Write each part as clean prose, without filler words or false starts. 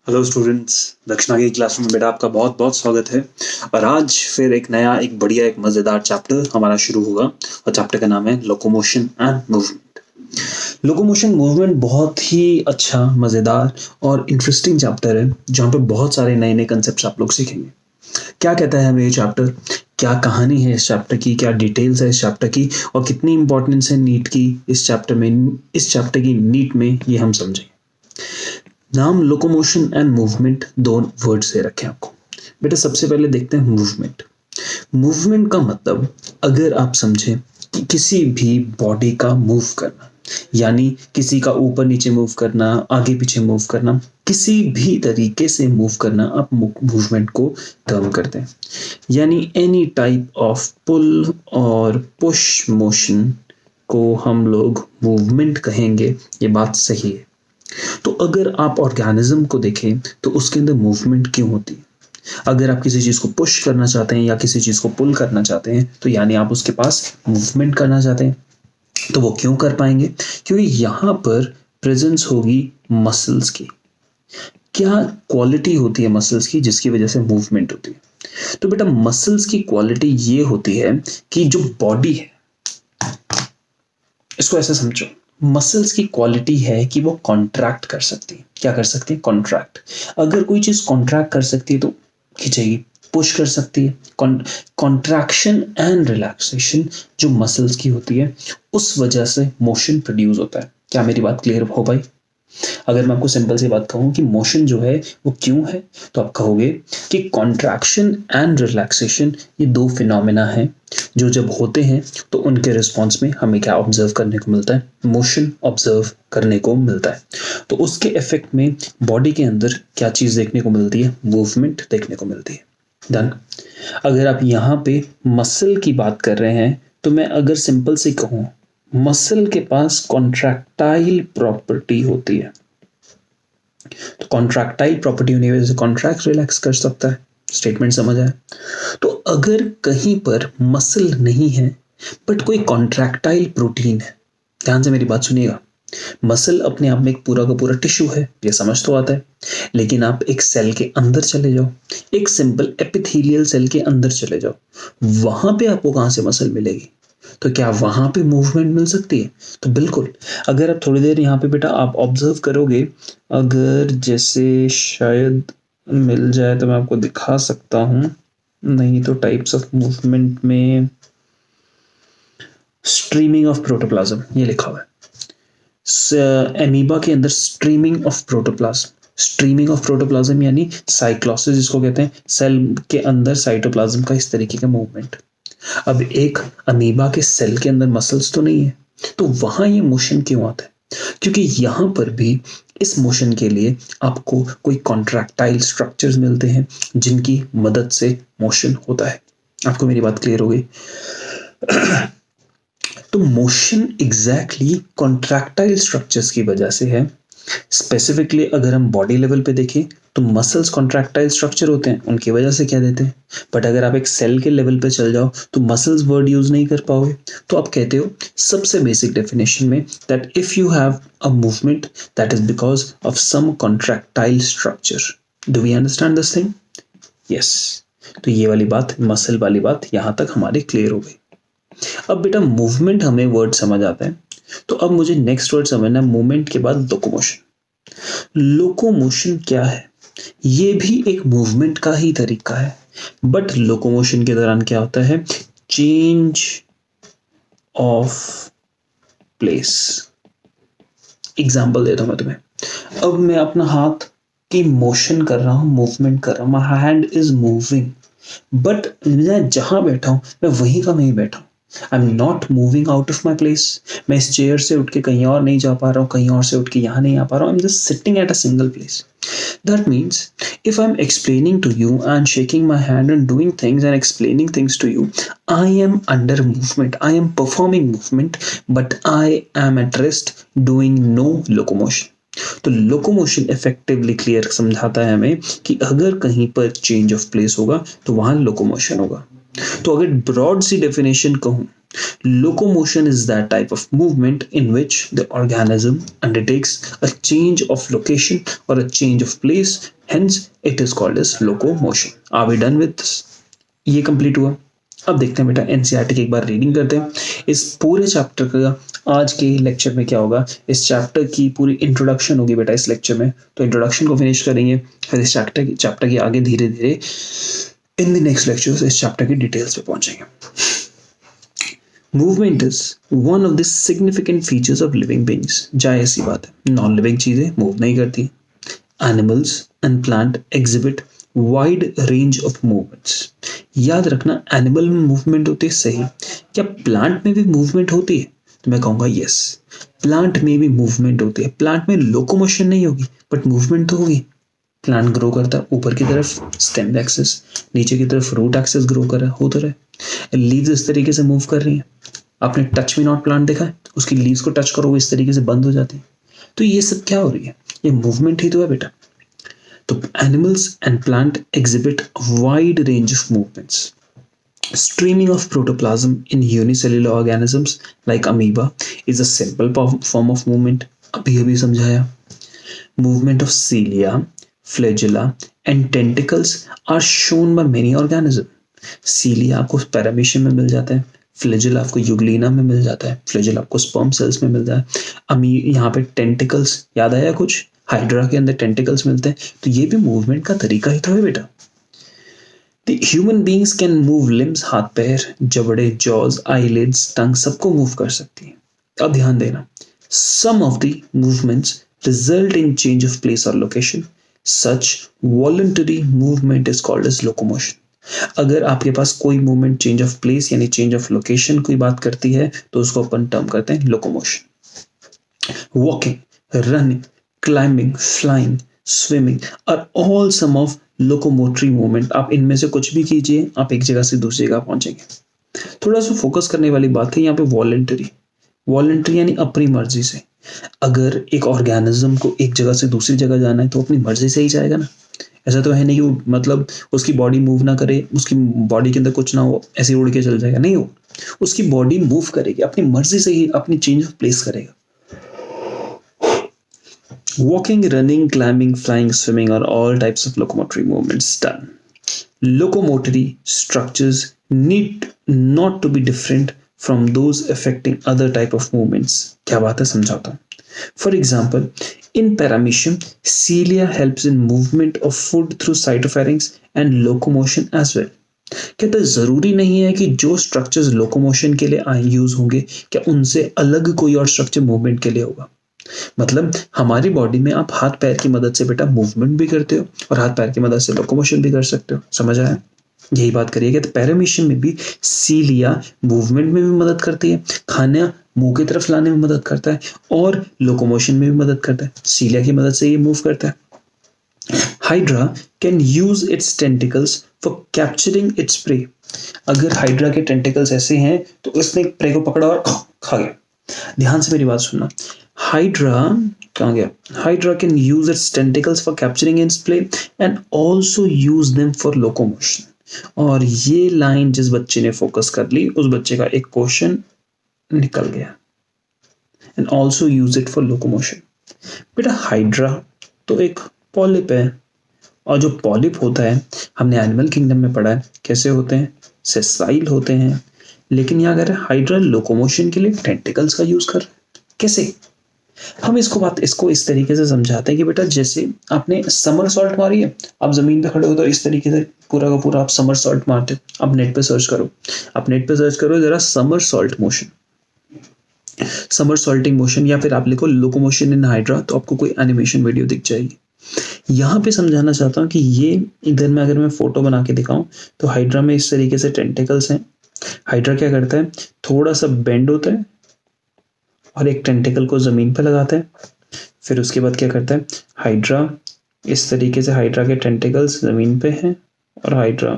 Hello students, दक्षिणा की class में बेटा आपका बहुत बहुत स्वागत है। और आज फिर एक नया एक बढ़िया एक मज़ेदार चैप्टर हमारा शुरू होगा और चैप्टर का नाम है locomotion and movement. Locomotion movement बहुत ही अच्छा, मज़ेदार और इंटरेस्टिंग चैप्टर है जहाँ पे बहुत सारे नए नए कंसेप्ट आप लोग सीखेंगे। क्या कहता है हमें ये चैप्टर, क्या कहानी है इस चैप्टर की, क्या डिटेल्स है इस चैप्टर की और कितनी इंपॉर्टेंस है नीट की इस चैप्टर में, इस चैप्टर की नीट में, ये हम समझेंगे। नाम लोकोमोशन एंड मूवमेंट दो वर्ड से रखें आपको। बेटा सबसे पहले देखते हैं मूवमेंट। मूवमेंट का मतलब अगर आप समझें कि किसी भी बॉडी का मूव करना, यानी किसी का ऊपर नीचे मूव करना, आगे पीछे मूव करना, किसी भी तरीके से मूव करना, आप मूवमेंट को टर्म करते हैं। यानी एनी टाइप ऑफ पुल और पुश मोशन को हम लोग मूवमेंट कहेंगे। ये बात सही है। तो अगर आप ऑर्गेनिज्म को देखें तो उसके अंदर मूवमेंट क्यों होती है? अगर आप किसी चीज को पुश करना चाहते हैं या किसी चीज को पुल करना चाहते हैं तो यानी आप उसके पास मूवमेंट करना चाहते हैं। तो वो क्यों कर पाएंगे? क्योंकि यहां पर प्रेजेंस होगी मसल्स की। क्या क्वालिटी होती है मसल्स की जिसकी वजह से मूवमेंट होती है? तो बेटा मसल्स की क्वालिटी ये होती है कि जो बॉडी है, इसको ऐसे समझो, मसल्स की क्वालिटी है कि वो कॉन्ट्रैक्ट कर सकती है। क्या कर सकती है? कॉन्ट्रैक्ट। अगर कोई चीज कॉन्ट्रैक्ट कर सकती है तो खींचेगी, पुश कर सकती है। कॉन्ट्रैक्शन एंड रिलैक्सेशन जो मसल्स की होती है उस वजह से मोशन प्रोड्यूस होता है। क्या मेरी बात क्लियर हो भाई? अगर मैं आपको सिंपल सी बात कहूँ कि मोशन जो है वो क्यों है, तो आप कहोगे कि कॉन्ट्रैक्शन एंड रिलैक्सेशन ये दो फिनोमेना हैं जो जब होते हैं तो उनके रिस्पॉन्स में हमें क्या ऑब्जर्व करने को मिलता है? मोशन ऑब्जर्व करने को मिलता है। तो उसके इफेक्ट में बॉडी के अंदर क्या चीज़ देखने को मिलती है? मूवमेंट देखने को मिलती है। डन। अगर आप यहाँ पे मसल की बात कर रहे हैं तो मैं अगर सिंपल से कहूँ, मसल के पास कॉन्ट्रैक्टाइल प्रॉपर्टी होती है। तो कॉन्ट्रैक्टाइल प्रॉपर्टी होने की वजह से कॉन्ट्रैक्ट रिलैक्स कर सकता है। स्टेटमेंट समझ आया? तो अगर कहीं पर मसल नहीं है बट कोई कॉन्ट्रैक्टाइल प्रोटीन है, ध्यान से मेरी बात सुनिएगा। मसल अपने आप में एक पूरा का पूरा टिश्यू है, ये समझ तो आता है। लेकिन आप एक सेल के अंदर चले जाओ, एक सिंपल एपिथेलियल सेल के अंदर चले जाओ, वहां पे आपको कहां से मसल मिलेगी? तो क्या वहां पे मूवमेंट मिल सकती है? तो बिल्कुल। अगर आप थोड़ी देर यहाँ पे बेटा आप ऑब्जर्व करोगे, अगर जैसे शायद मिल जाए तो मैं आपको दिखा सकता हूं, नहीं तो टाइप्स ऑफ मूवमेंट में स्ट्रीमिंग ऑफ प्रोटोप्लाज्म ये लिखा हुआ है। एमीबा के अंदर streaming of protoplasm, streaming of protoplasm यानी साइक्लोसिस जिसको कहते हैं, सेल के अंदर साइटोप्लाज्म का इस तरीके का मूवमेंट। अब एक अमीबा के सेल के अंदर मसल्स तो नहीं है, तो वहां ये मोशन क्यों आता है? क्योंकि यहां पर भी इस मोशन के लिए आपको कोई कॉन्ट्रैक्टाइल स्ट्रक्चर्स मिलते हैं जिनकी मदद से मोशन होता है। आपको मेरी बात क्लियर हो गई? तो मोशन एग्जैक्टली कॉन्ट्रैक्टाइल स्ट्रक्चर्स की वजह से है। स्पेसिफिकली अगर हम बॉडी लेवल पे देखें तो मसल्स कॉन्ट्रैक्टाइल स्ट्रक्चर होते हैं, उनकी वजह से क्या देते हैं। बट अगर आप एक सेल के लेवल पे चल जाओ तो मसल्स वर्ड यूज नहीं कर पाओगे। तो आप कहते हो सबसे बेसिक डेफिनेशन में that if you have a movement that is because of some contractile structure. Do we understand this thing? Yes. तो ये वाली बात, मसल वाली बात यहां तक हमारी क्लियर हो गई। अब बेटा मूवमेंट हमें वर्ड समझ आता है, तो अब मुझे नेक्स्ट वर्ड समझना है। मूवमेंट के बाद लोकोमोशन। लोकोमोशन क्या है? ये भी एक मूवमेंट का ही तरीका है, बट लोकोमोशन के दौरान क्या होता है? Change of place. एग्जाम्पल देता हूं मैं तुम्हें। अब मैं अपना हाथ की मोशन कर रहा हूं, मूवमेंट कर रहा हूं, my hand is moving, but मैं जहां बैठा हूं मैं वहीं का वहीं बैठा हूं। I am not moving out of my place. मैं इस चेयर से उठ के कहीं और नहीं जा पा रहा हूँ, कहीं और से उठ के यहाँ नहीं आ पा रहा हूँ। I am just sitting at a single place. That means if I'm explaining to you and shaking my hand and doing things and explaining things to you, I am under movement. I am performing movement, but I am at rest doing no locomotion. तो locomotion effectively clear समझाता है हमें कि अगर कहीं पर change of place होगा तो वहां लोकोमोशन होगा। तो अगर ब्रॉड सी डेफिनेशन कहूं Locomotion is that type of movement in which the organism undertakes a change of location or a change of place. Hence, it is called as locomotion. Are we done with this? ये complete हुआ. अब देखते हैं बेटा NCERT की एक बार reading करते हैं. इस पूरे चैप्टर का आज के लेक्चर में क्या होगा, इस चैप्टर की पूरी इंट्रोडक्शन होगी बेटा इस लेक्चर में. तो इंट्रोडक्शन को फिनिश करेंगे, फिर इस चैप्टर के आगे धीरे धीरे इन द नेक्स्ट लेक्चर इस चैप्टर की डिटेल्स पे पहुंचेंगे. Movement is one of the significant features of living beings. जाहिर सी बात है, नॉन लिविंग चीजें मूव नहीं करती. Animals and plant exhibit wide range of movements. याद रखना, एनिमल में मूवमेंट होती है सही, क्या प्लांट में भी मूवमेंट होती है? तो मैं कहूंगा यस, प्लांट में भी मूवमेंट होती है. प्लांट में लोकोमोशन नहीं होगी बट मूवमेंट तो होगी. प्लांट ग्रो करता है, ऊपर की तरफ स्टेम एक्सिस, नीचे की तरफ रूट एक्सिस ग्रो कर रहा है, होता रहे. लीव्स इस तरीके से मूव कर रही है. आपने टच मी नॉट प्लांट देखा है, उसकी लीव्स को टच करो वो इस तरीके से बंद हो जाती है. तो ये सब क्या हो रही है? ये मूवमेंट ही तो है बेटा. तो animals and plant exhibit wide range of movements. Streaming of protoplasm in unicellular organisms like amoeba is a simple form of movement. अभी समझाया. Movement of cilia, flagella and tentacles are shown by many organisms. Cilia आपको paramecium में मिल जाता है, flagella आपको Euglena में मिल जाता है, फ्लैजेला आपको स्पर्म सेल्स में मिलता है. यहाँ पे टेंटिकल्स याद आया कुछ? हाइड्रा के अंदर टेंटिकल्स मिलते हैं. तो ये भी मूवमेंट का तरीका ही तो है बेटा. The human beings can move limbs, हाथ पैर, जबड़े, jaws, eyelids, tongue सबको मूव कर सकती है. अब ध्यान देना, some of the movements result in change of place or location. Such voluntary movement is called as locomotion. अगर आपके पास कोई मूवमेंट चेंज ऑफ प्लेस यानी चेंज ऑफ लोकेशन कोई बात करती है तो उसको अपन टर्म करते हैं locomotion. Walking, running, climbing, flying, swimming are all some of locomotory movement. आप इनमें से कुछ भी कीजिए, आप एक जगह से दूसरी जगह पहुंचेंगे. थोड़ा सा फोकस करने वाली बात है यहाँ पे वॉलंटरी. वॉलंटरी यानी अपनी मर्जी से. अगर एक ऑर्गेनिज्म को एक जगह से दूसरी जगह जाना है तो अपनी मर्जी से ही जाएगा ना. ऐसा तो है नहीं कि मतलब उसकी बॉडी मूव ना करे, उसकी बॉडी के अंदर कुछ ना हो, ऐसे उड़ के चल जाएगा. नहीं हो, उसकी बॉडी मूव करेगी, अपनी मर्जी से ही अपनी चेंज ऑफ प्लेस करेगा. Walking, running, climbing, flying, swimming are all types of locomotory movements done. Locomotory structures need not to be different from those affecting other type of movements. क्या बात है, समझाता हूँ. For example, in paramecium, cilia helps in movement of food through cytopharynx and locomotion as well. कहते हैं जरूरी नहीं है कि जो स्ट्रक्चर्स लोकोमोशन के लिए यूज होंगे क्या उनसे अलग कोई और स्ट्रक्चर मूवमेंट के लिए होगा. मतलब हमारी बॉडी में आप हाथ पैर की मदद से बेटा मूवमेंट भी करते हो और हाथ पैर की मदद से लोकोमोशन भी कर सकते हो. समझ आया? यही बात करिएगा. तो पैरामीशियम में भी सीलिया मूवमेंट में भी मदद करती है, खाना मुंह की तरफ लाने में मदद करता है और लोकोमोशन में भी मदद करता है. सीलिया की मदद से ये मूव करता है. Hydra can use it's tentacles for capturing its prey. अगर हाइड्रा के टेंटिकल्स ऐसे हैं तो उसने प्रे को पकड़ा और खा गया. ध्यान से मेरी बात सुनना. Hydra, कहाँ गया? Hydra can use its tentacles for capturing its prey and also use them for locomotion. और ये लाइन जिस बच्चे ने फोकस कर ली उस बच्चे का एक क्वेश्चन निकल गया. And also use it for locomotion. बेटा हाइड्रा तो एक पॉलिप है और जो पॉलिप होता है हमने एनिमल किंगडम में पढ़ा है कैसे होते हैं, सेसाइल होते हैं. लेकिन यहाँ अगर हाइड्रा लोकोमोशन के लिए टेंटिकल्स का यूज कर रहा है. कैसे? हम इसको इस तरीके से समझाते हैं कि बेटा जैसे आपने समर सॉल्ट मारी है, आप जमीन पे खड़े हो तो इस तरीके से पूरा का पूरा आप समर सॉल्ट मारते. आप नेट पे सर्च करो जरा summer salt motion, summer salting motion, या फिर आप लिखो लोकोमोशन इन हाइड्रा तो आपको कोई एनिमेशन वीडियो दिख जाएगी. यहाँ पे समझाना चाहता हूँ कि ये इधर में अगर मैं फोटो बना के दिखाऊं तो हाइड्रा में इस तरीके से टेंटिकल्स हैं. हाइड्रा क्या करता है, थोड़ा सा बेंड होता है और एक टेंटिकल को जमीन पे लगाता है. फिर उसके बाद क्या करता है, हाइड्रा इस तरीके से, हाइड्रा के टेंटिकल्स जमीन पे हैं और हाइड्रा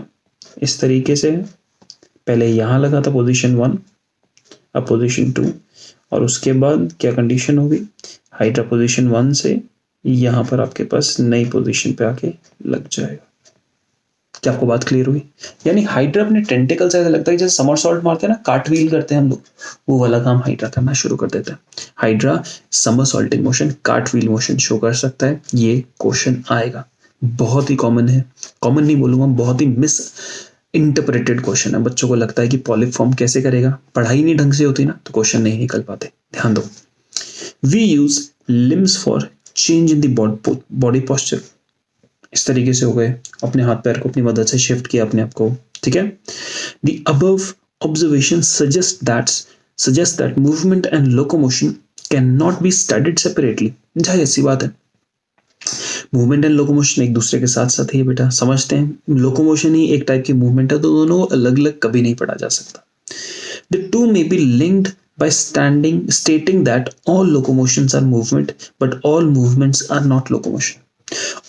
इस तरीके से पहले यहाँ लगा था पोजीशन 1, अब पोजीशन 2, और उसके बाद क्या कंडीशन होगी, हाइड्रा पोजीशन 1 से यहाँ पर आपके पास नई पोजीशन पे आके लग जाएगा. क्या आपको बात क्लियर हुई? यानी हाइड्रा अपने टेंटिकल से ऐसा लगता है जैसे समरसॉल्ट मारते हैं ना, कार्टव्हील करते हैं हम लोग, वो वाला काम हाइड्रा करना शुरू कर देता है। Hydra समरसॉल्टिंग motion, cartwheel motion show कर सकता है। ये क्वेश्चन आएगा, बहुत ही कॉमन है, कॉमन नहीं बोलूंगा, बहुत ही मिस इंटरप्रेटेड क्वेश्चन है। बच्चों को लगता है कि पॉलिप फॉर्म कैसे करेगा, पढ़ाई नहीं ढंग से होती ना तो क्वेश्चन नहीं निकल पाते। ध्यान दो, we use limbs for change in the body posture. इस तरीके से हो गए, अपने हाथ पैर को अपनी मदद से शिफ्ट किया अपने आप को, ठीक है। The above observation suggest that movement and locomotion can not be studied separately. जाहिर सी बात है, मूवमेंट एंड लोकोमोशन एक दूसरे के साथ साथ ही है बेटा, समझते हैं। लोकोमोशन ही एक टाइप की मूवमेंट है, तो दोनों को अलग अलग कभी नहीं पढ़ा जा सकता। The two may be linked by stating that all locomotions are movement, but all movements are not locomotion.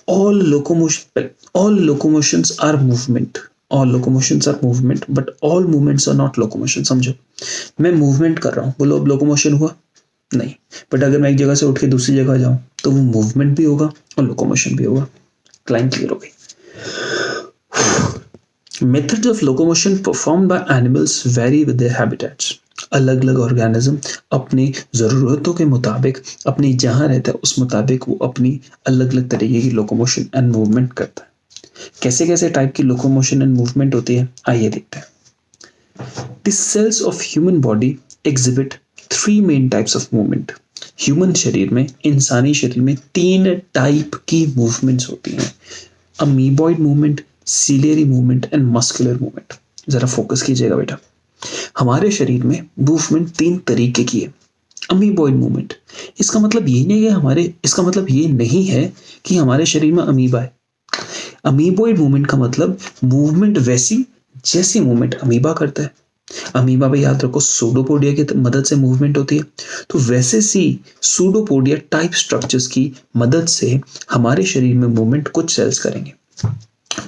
All locomotions are movement. All locomotions are movement, but all movements are not locomotion. समझो, मैं movement कर रहा हूँ, बोलो अब locomotion हुआ? नहीं। But अगर मैं एक जगह से उठ के दूसरी जगह जाऊं तो वो मूवमेंट भी होगा और लोकोमोशन भी होगा। क्लाइन क्लियर हो गई? Methods of locomotion performed by animals vary with their habitats. अलग अलग ऑर्गेनिज्म अपनी ज़रूरतों के मुताबिक, अपनी जहाँ रहता है उस मुताबिक वो अपनी अलग अलग तरीके की लोकोमोशन एंड मूवमेंट करता है। कैसे कैसे टाइप की लोकोमोशन एंड मूवमेंट होती है, आइए देखते हैं। The cells of human body exhibit 3 main types of movement. Human शरीर में, इंसानी शरीर में 3 टाइप की मूवमेंट्स होती हैं। Amoeboid movement, ciliary movement and muscular movement. जरा फोकस कीजिएगा बेटा, हमारे शरीर में मूवमेंट 3 तरीके की है। अमीबॉइड मूवमेंट, इसका मतलब ये नहीं है कि हमारे शरीर में अमीबा है। अमीबॉइड मूवमेंट का मतलब मूवमेंट वैसी जैसी मूवमेंट अमीबा करता है। अमीबा पे याद रखो सूडोपोडिया की मदद से मूवमेंट होती है, तो वैसे सी सूडोपोडिया टाइप स्ट्रक्चर्स की मदद से हमारे शरीर में मूवमेंट कुछ सेल्स करेंगे,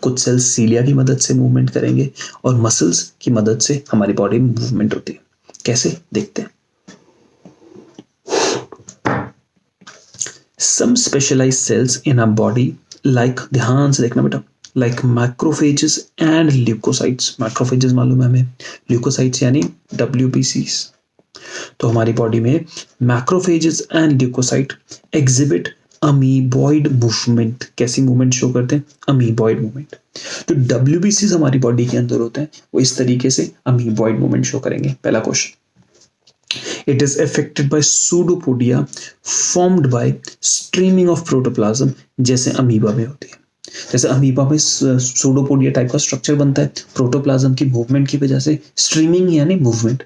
कुछ सेल्स सीलिया की मदद से मूवमेंट करेंगे और मसल्स की मदद से हमारी बॉडी में मूवमेंट होती है। कैसे, देखते हैं। Some specialised cells in our body like, ध्यान से देखना बेटा, like macrophages and leucocytes. Macrophages मालूम है हमें, ल्यूकोसाइट्स यानी WBCs। तो हमारी बॉडी में macrophages and leucocyte exhibit amoeboid movement. कैसी मूवमेंट शो करते हैं? Amoeboid movement. तो WBCs हमारी बॉडी के अंदर होते हैं, वो इस तरीके से अमीबॉइड मूवमेंट शो करेंगे। पहला question, it is affected by pseudopodia formed by streaming of protoplasm, जैसे अमीबा में होती है। जैसे अमीबा में सूडोपोडिया टाइप का स्ट्रक्चर बनता है प्रोटोप्लाज्म की मूवमेंट की वजह से, स्ट्रीमिंग यानी मूवमेंट।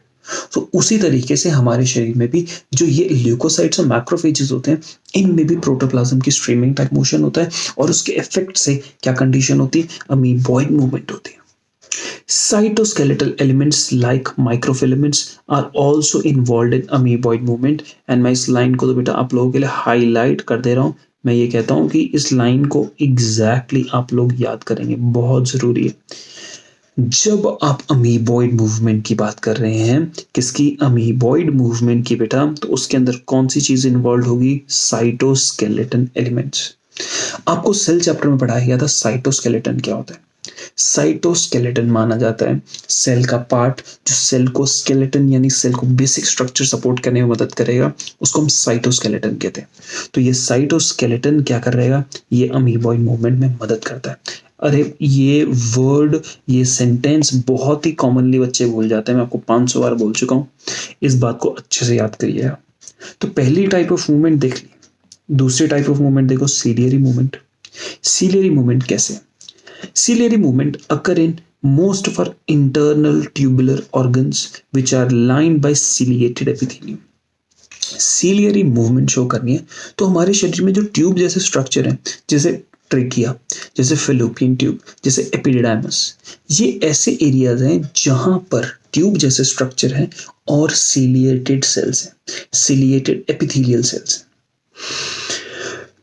तो उसी तरीके से हमारे शरीर में भी जो ये ल्यूकोसाइट्स और मैक्रोफेजेस होते हैं, इनमें भी प्रोटोप्लाज्म की स्ट्रीमिंग टाइप मोशन होता है और उसके इफेक्ट से क्या कंडीशन होती है? अमीबॉइड मूवमेंट होती है। Cytoskeletal elements like microfilaments are also involved in amoeboid movement. And मैं इस लाइन को तो बेटा आप लोगों के लिए हाईलाइट कर दे रहा हूँ। मैं ये कहता हूँ कि इस लाइन को एग्जैक्टली आप लोग याद करेंगे, बहुत जरूरी है। जब आप अमीबॉइड मूवमेंट की बात कर रहे हैं, किसकी? अमीबॉइड मूवमेंट की बेटा, तो उसके अंदर कौन सी चीज इन्वॉल्व होगी? Cytoskeleton elements. आपको सेल चैप्टर में पढ़ाया गया था साइटोस्केलेटन क्या होता है। साइटोस्केलेटन माना जाता है सेल का पार्ट जो सेल को स्केलेटन यानी सेल को बेसिक स्ट्रक्चर सपोर्ट करने में मदद करेगा, उसको हम साइटोस्केलेटन कहते हैं। तो ये साइटोस्केलेटन क्या कर रहेगा? ये अमीबॉइड मूवमेंट में मदद करता है। अरे ये वर्ड, ये सेंटेंस बहुत ही कॉमनली बच्चे भूल जाते हैं, मैं आपको 500 बार बोल चुका हूँ, इस बात को अच्छे से याद करिएगा। तो पहली टाइप ऑफ मूवमेंट देख ली, दूसरी टाइप ऑफ मूवमेंट देखो, सीलियरी मूवमेंट। सीलियरी मूवमेंट कैसे? Ciliary movement occur in most of our internal tubular organs which are lined by ciliated epithelium. Ciliary movement show करनी है तो हमारे शरीर में जो ट्यूब जैसे स्ट्रक्चर है, जैसे ट्रेकिया, जैसे फेलोपियन ट्यूब, जैसे एपिडिडाइमस, ये ऐसे एरियाज हैं जहां पर ट्यूब जैसे स्ट्रक्चर है और सीलिएटेड सेल्स हैं, सीलिएटेड एपिथेलियल सेल्स हैं।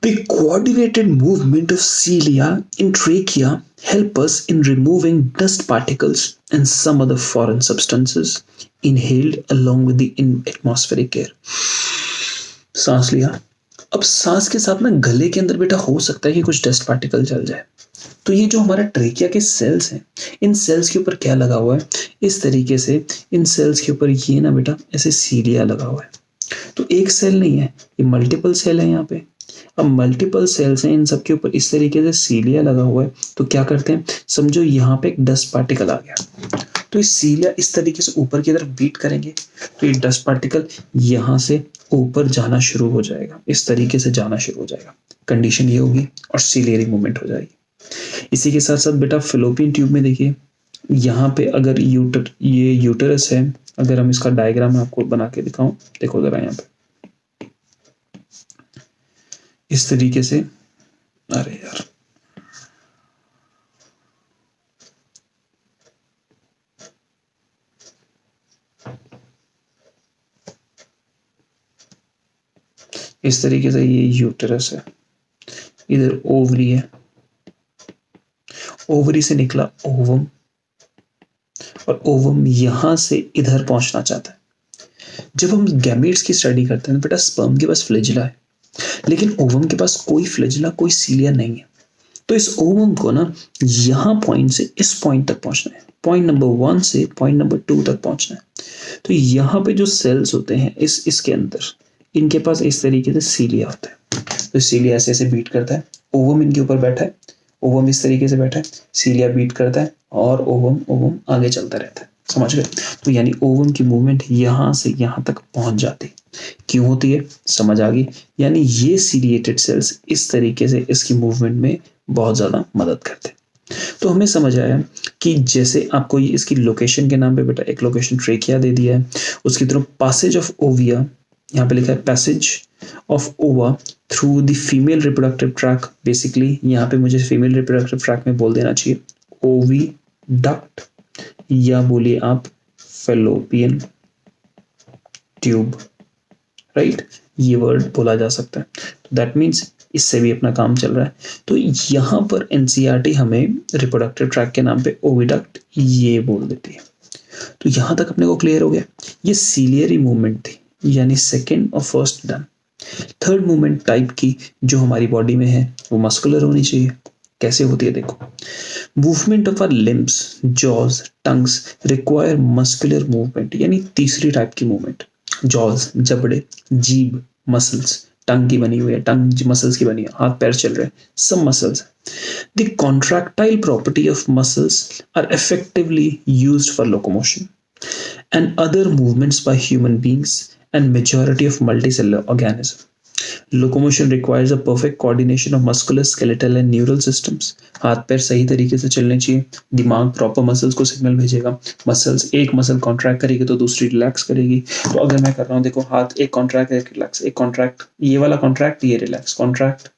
The coordinated movement of cilia in trachea help us in removing dust particles and some other foreign substances inhaled along with the atmospheric air. सांस लिया, अब सांस के साथ ना गले के अंदर बेटा हो सकता है कि कुछ डस्ट पार्टिकल चल जाए। तो ये जो हमारा ट्रेकिया के सेल्स हैं, इन सेल्स के ऊपर क्या लगा हुआ है, इस तरीके से इन सेल्स के ऊपर ये ना बेटा ऐसे सीलिया लगा हुआ है। तो एक सेल नहीं है, ये मल्टीपल सेल है यहाँ पे। अब मल्टीपल सेल्स हैं, इन सब के ऊपर इस तरीके से सीलिया लगा हुआ है। तो क्या करते हैं, समझो यहाँ पे एक डस्ट पार्टिकल आ गया, तो इस सीलिया इस तरीके से ऊपर की तरफ बीट करेंगे, तो ये डस्ट पार्टिकल यहाँ से ऊपर जाना शुरू हो जाएगा, इस तरीके से जाना शुरू हो जाएगा। कंडीशन ये होगी और सीलियरी मूवमेंट हो जाएगी। इसी के साथ साथ बेटा फिलोपियन ट्यूब में देखिए, यहाँ पे अगर ये यूटरस है, अगर हम इसका डायग्राम आपको बना के दिखाऊं, देखो जरा यहाँ पे इस तरीके से, अरे यार इस तरीके से ये यूटरस है, इधर ओवरी है, ओवरी से निकला ओवम, और ओवम यहां से इधर पहुंचना चाहता है। जब हम गैमेट्स की स्टडी करते हैं बेटा, स्पर्म के पास फ्लैजिला है, लेकिन ओवम के पास कोई फ्लैजिला, कोई सीलिया नहीं है। तो इस ओवम को ना यहाँ पॉइंट से इस पॉइंट तक पहुंचना है, पॉइंट नंबर 1 से पॉइंट नंबर 2 तक पहुंचना है। तो यहाँ पे जो सेल्स होते हैं इसके अंदर, इनके पास इस तरीके से सीलिया होता है। तो सीलिया ऐसे ऐसे बीट करता है, ओवम इनके ऊपर बैठा है, ओवम इस तरीके से बैठा है, सीलिया बीट करता है और ओवम आगे चलता रहता है। समझ गए? तो यानी ओवम की मूवमेंट यहाँ से यहाँ तक पहुंच जाती। क्यों होती है, समझ आ गई? यानी ये सीलिएटेड सेल्स इस तरीके से इसकी मूवमेंट में बहुत ज्यादा मदद करते हैं। तो हमें समझ आया कि जैसे आपको इसकी लोकेशन के नाम पे बेटा एक लोकेशन ट्रेकिया दे दिया है, उसकी तरफ पैसेज ऑफ ओविया, यहाँ पे लिखा है पैसेज ऑफ ओवा through the female reproductive tract. Basically यहाँ पे मुझे फीमेल रिप्रोडक्टिव ट्रैक में बोल देना चाहिए ओवी डक्ट, या बोलिए आप फेलोपियन ट्यूब, राइट? ये वर्ड बोला जा सकता है। तो दैट मीन्स इससे भी अपना काम चल रहा है। तो यहाँ पर एनसीईआरटी हमें रिप्रोडक्टिव ट्रैक के नाम पे ओविडक्ट ये बोल देती है। तो यहाँ तक अपने को क्लियर हो गया। ये सीलियरी मूवमेंट थी, यानी सेकेंड और first done. Third movement type की जो हमारी बॉडी में है वो मस्कुलर होनी चाहिए। कैसे होती है देखो, movement of our limbs, jaws, tongues require muscular movement, यानी तीसरी टाइप की मूवमेंट। जॉज जबड़े, जीभ मसल्स, टंग की बनी हुई है, टंग मसल्स की बनी है, हाथ पैर चल रहे हैं, सब मसल्स है। The contractile property of muscles are effectively used for locomotion and other movements by human beings and majority of multicellular organisms. Locomotion requires a perfect coordination of muscular, skeletal and neural systems. हाथ पैर सही तरीके से चलने चाहिए, दिमाग proper muscles को signal भेजेगा, मसल्स एक मसल कॉन्ट्रैक्ट करेगी तो दूसरी रिलैक्स करेगी। तो अगर मैं कर रहा हूँ, देखो हाथ एक कॉन्ट्रैक्ट एक रिलैक्स, एक कॉन्ट्रैक्ट ये वाला कॉन्ट्रैक्ट ये relax, contract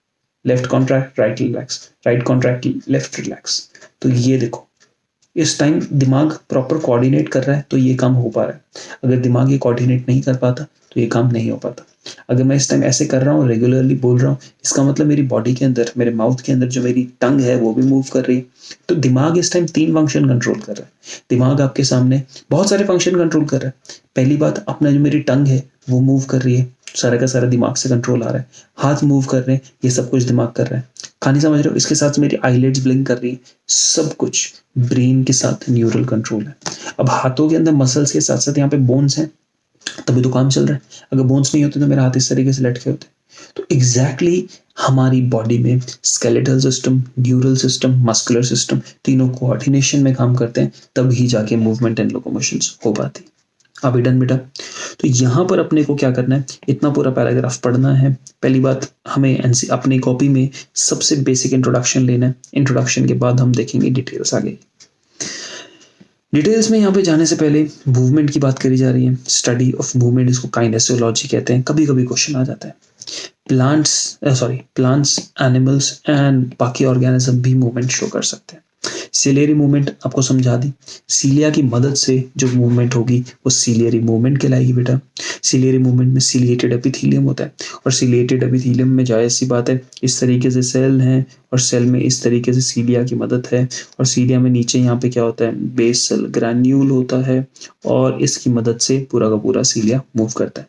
left contract right relax, right contract left relax. तो ये देखो इस टाइम दिमाग प्रॉपर कोऑर्डिनेट कर रहा है तो ये काम हो पा रहा है। अगर दिमाग ये कोऑर्डिनेट नहीं कर पाता तो ये काम नहीं हो पाता। अगर मैं इस टाइम ऐसे कर रहा हूँ, रेगुलरली बोल रहा हूँ, इसका मतलब मेरी बॉडी के अंदर, मेरे माउथ के अंदर जो मेरी टंग है वो भी मूव कर रही है। तो दिमाग इस टाइम 3 फंक्शन कंट्रोल कर रहा है। दिमाग आपके सामने बहुत सारे फंक्शन कंट्रोल कर रहा है। पहली बात, अपना जो मेरी टंग है वो मूव कर रही है, सारा का सारा दिमाग से कंट्रोल आ रहा है। हाथ मूव कर रहे हैं, ये सब कुछ दिमाग कर रहा है। कहानी समझ रहे हो? इसके साथ मेरी आईलिड्स ब्लिंक कर रही है, सब कुछ ब्रेन के साथ न्यूरल कंट्रोल है। अब हाथों के अंदर मसल्स के साथ साथ यहाँ पे बोन्स हैं, तभी तो काम चल रहा है। अगर बोन्स नहीं होते तो मेरे हाथ इस तरीके से लटके होते। तो एग्जैक्टली हमारी बॉडी में skeletal system, neural system, muscular system तीनों कोऑर्डिनेशन में काम करते हैं, तब ही जाके मूवमेंट एंड लोकोमोशंस हो पाती। अभी डन बेटा? तो यहाँ पर अपने को क्या करना है, इतना पूरा पैराग्राफ पढ़ना है। पहली बात, हमें अपनी कॉपी में सबसे बेसिक इंट्रोडक्शन लेना है। इंट्रोडक्शन के बाद हम देखेंगे डिटेल्स आगे। डिटेल्स में यहाँ पे जाने से पहले मूवमेंट की बात करी जा रही है, स्टडी ऑफ मूवमेंट, इसको काइनेसियोलॉजी कहते हैं। कभी कभी क्वेश्चन आ जाता है। प्लांट्स, एनिमल्स एंड बाकी ऑर्गेनिज्म भी मूवमेंट शो कर सकते हैं। सीलियरी मूवमेंट आपको समझा दी। सीलिया की मदद से जो मूवमेंट होगी वो सीलियरी मूवमेंट कहलाएगी बेटा। सीलियरी मूवमेंट में सीलिएटेड एपिथेलियम होता है, और सीलिएटेड एपिथेलियम में जाहिर सी बात है इस तरीके से सेल हैं, और सेल में इस तरीके से सीलिया की मदद है। और सीलिया में नीचे यहाँ पे क्या होता है, बेसल ग्रैन्यूल होता है, और इसकी मदद से पूरा का पूरा सीलिया मूव करता है।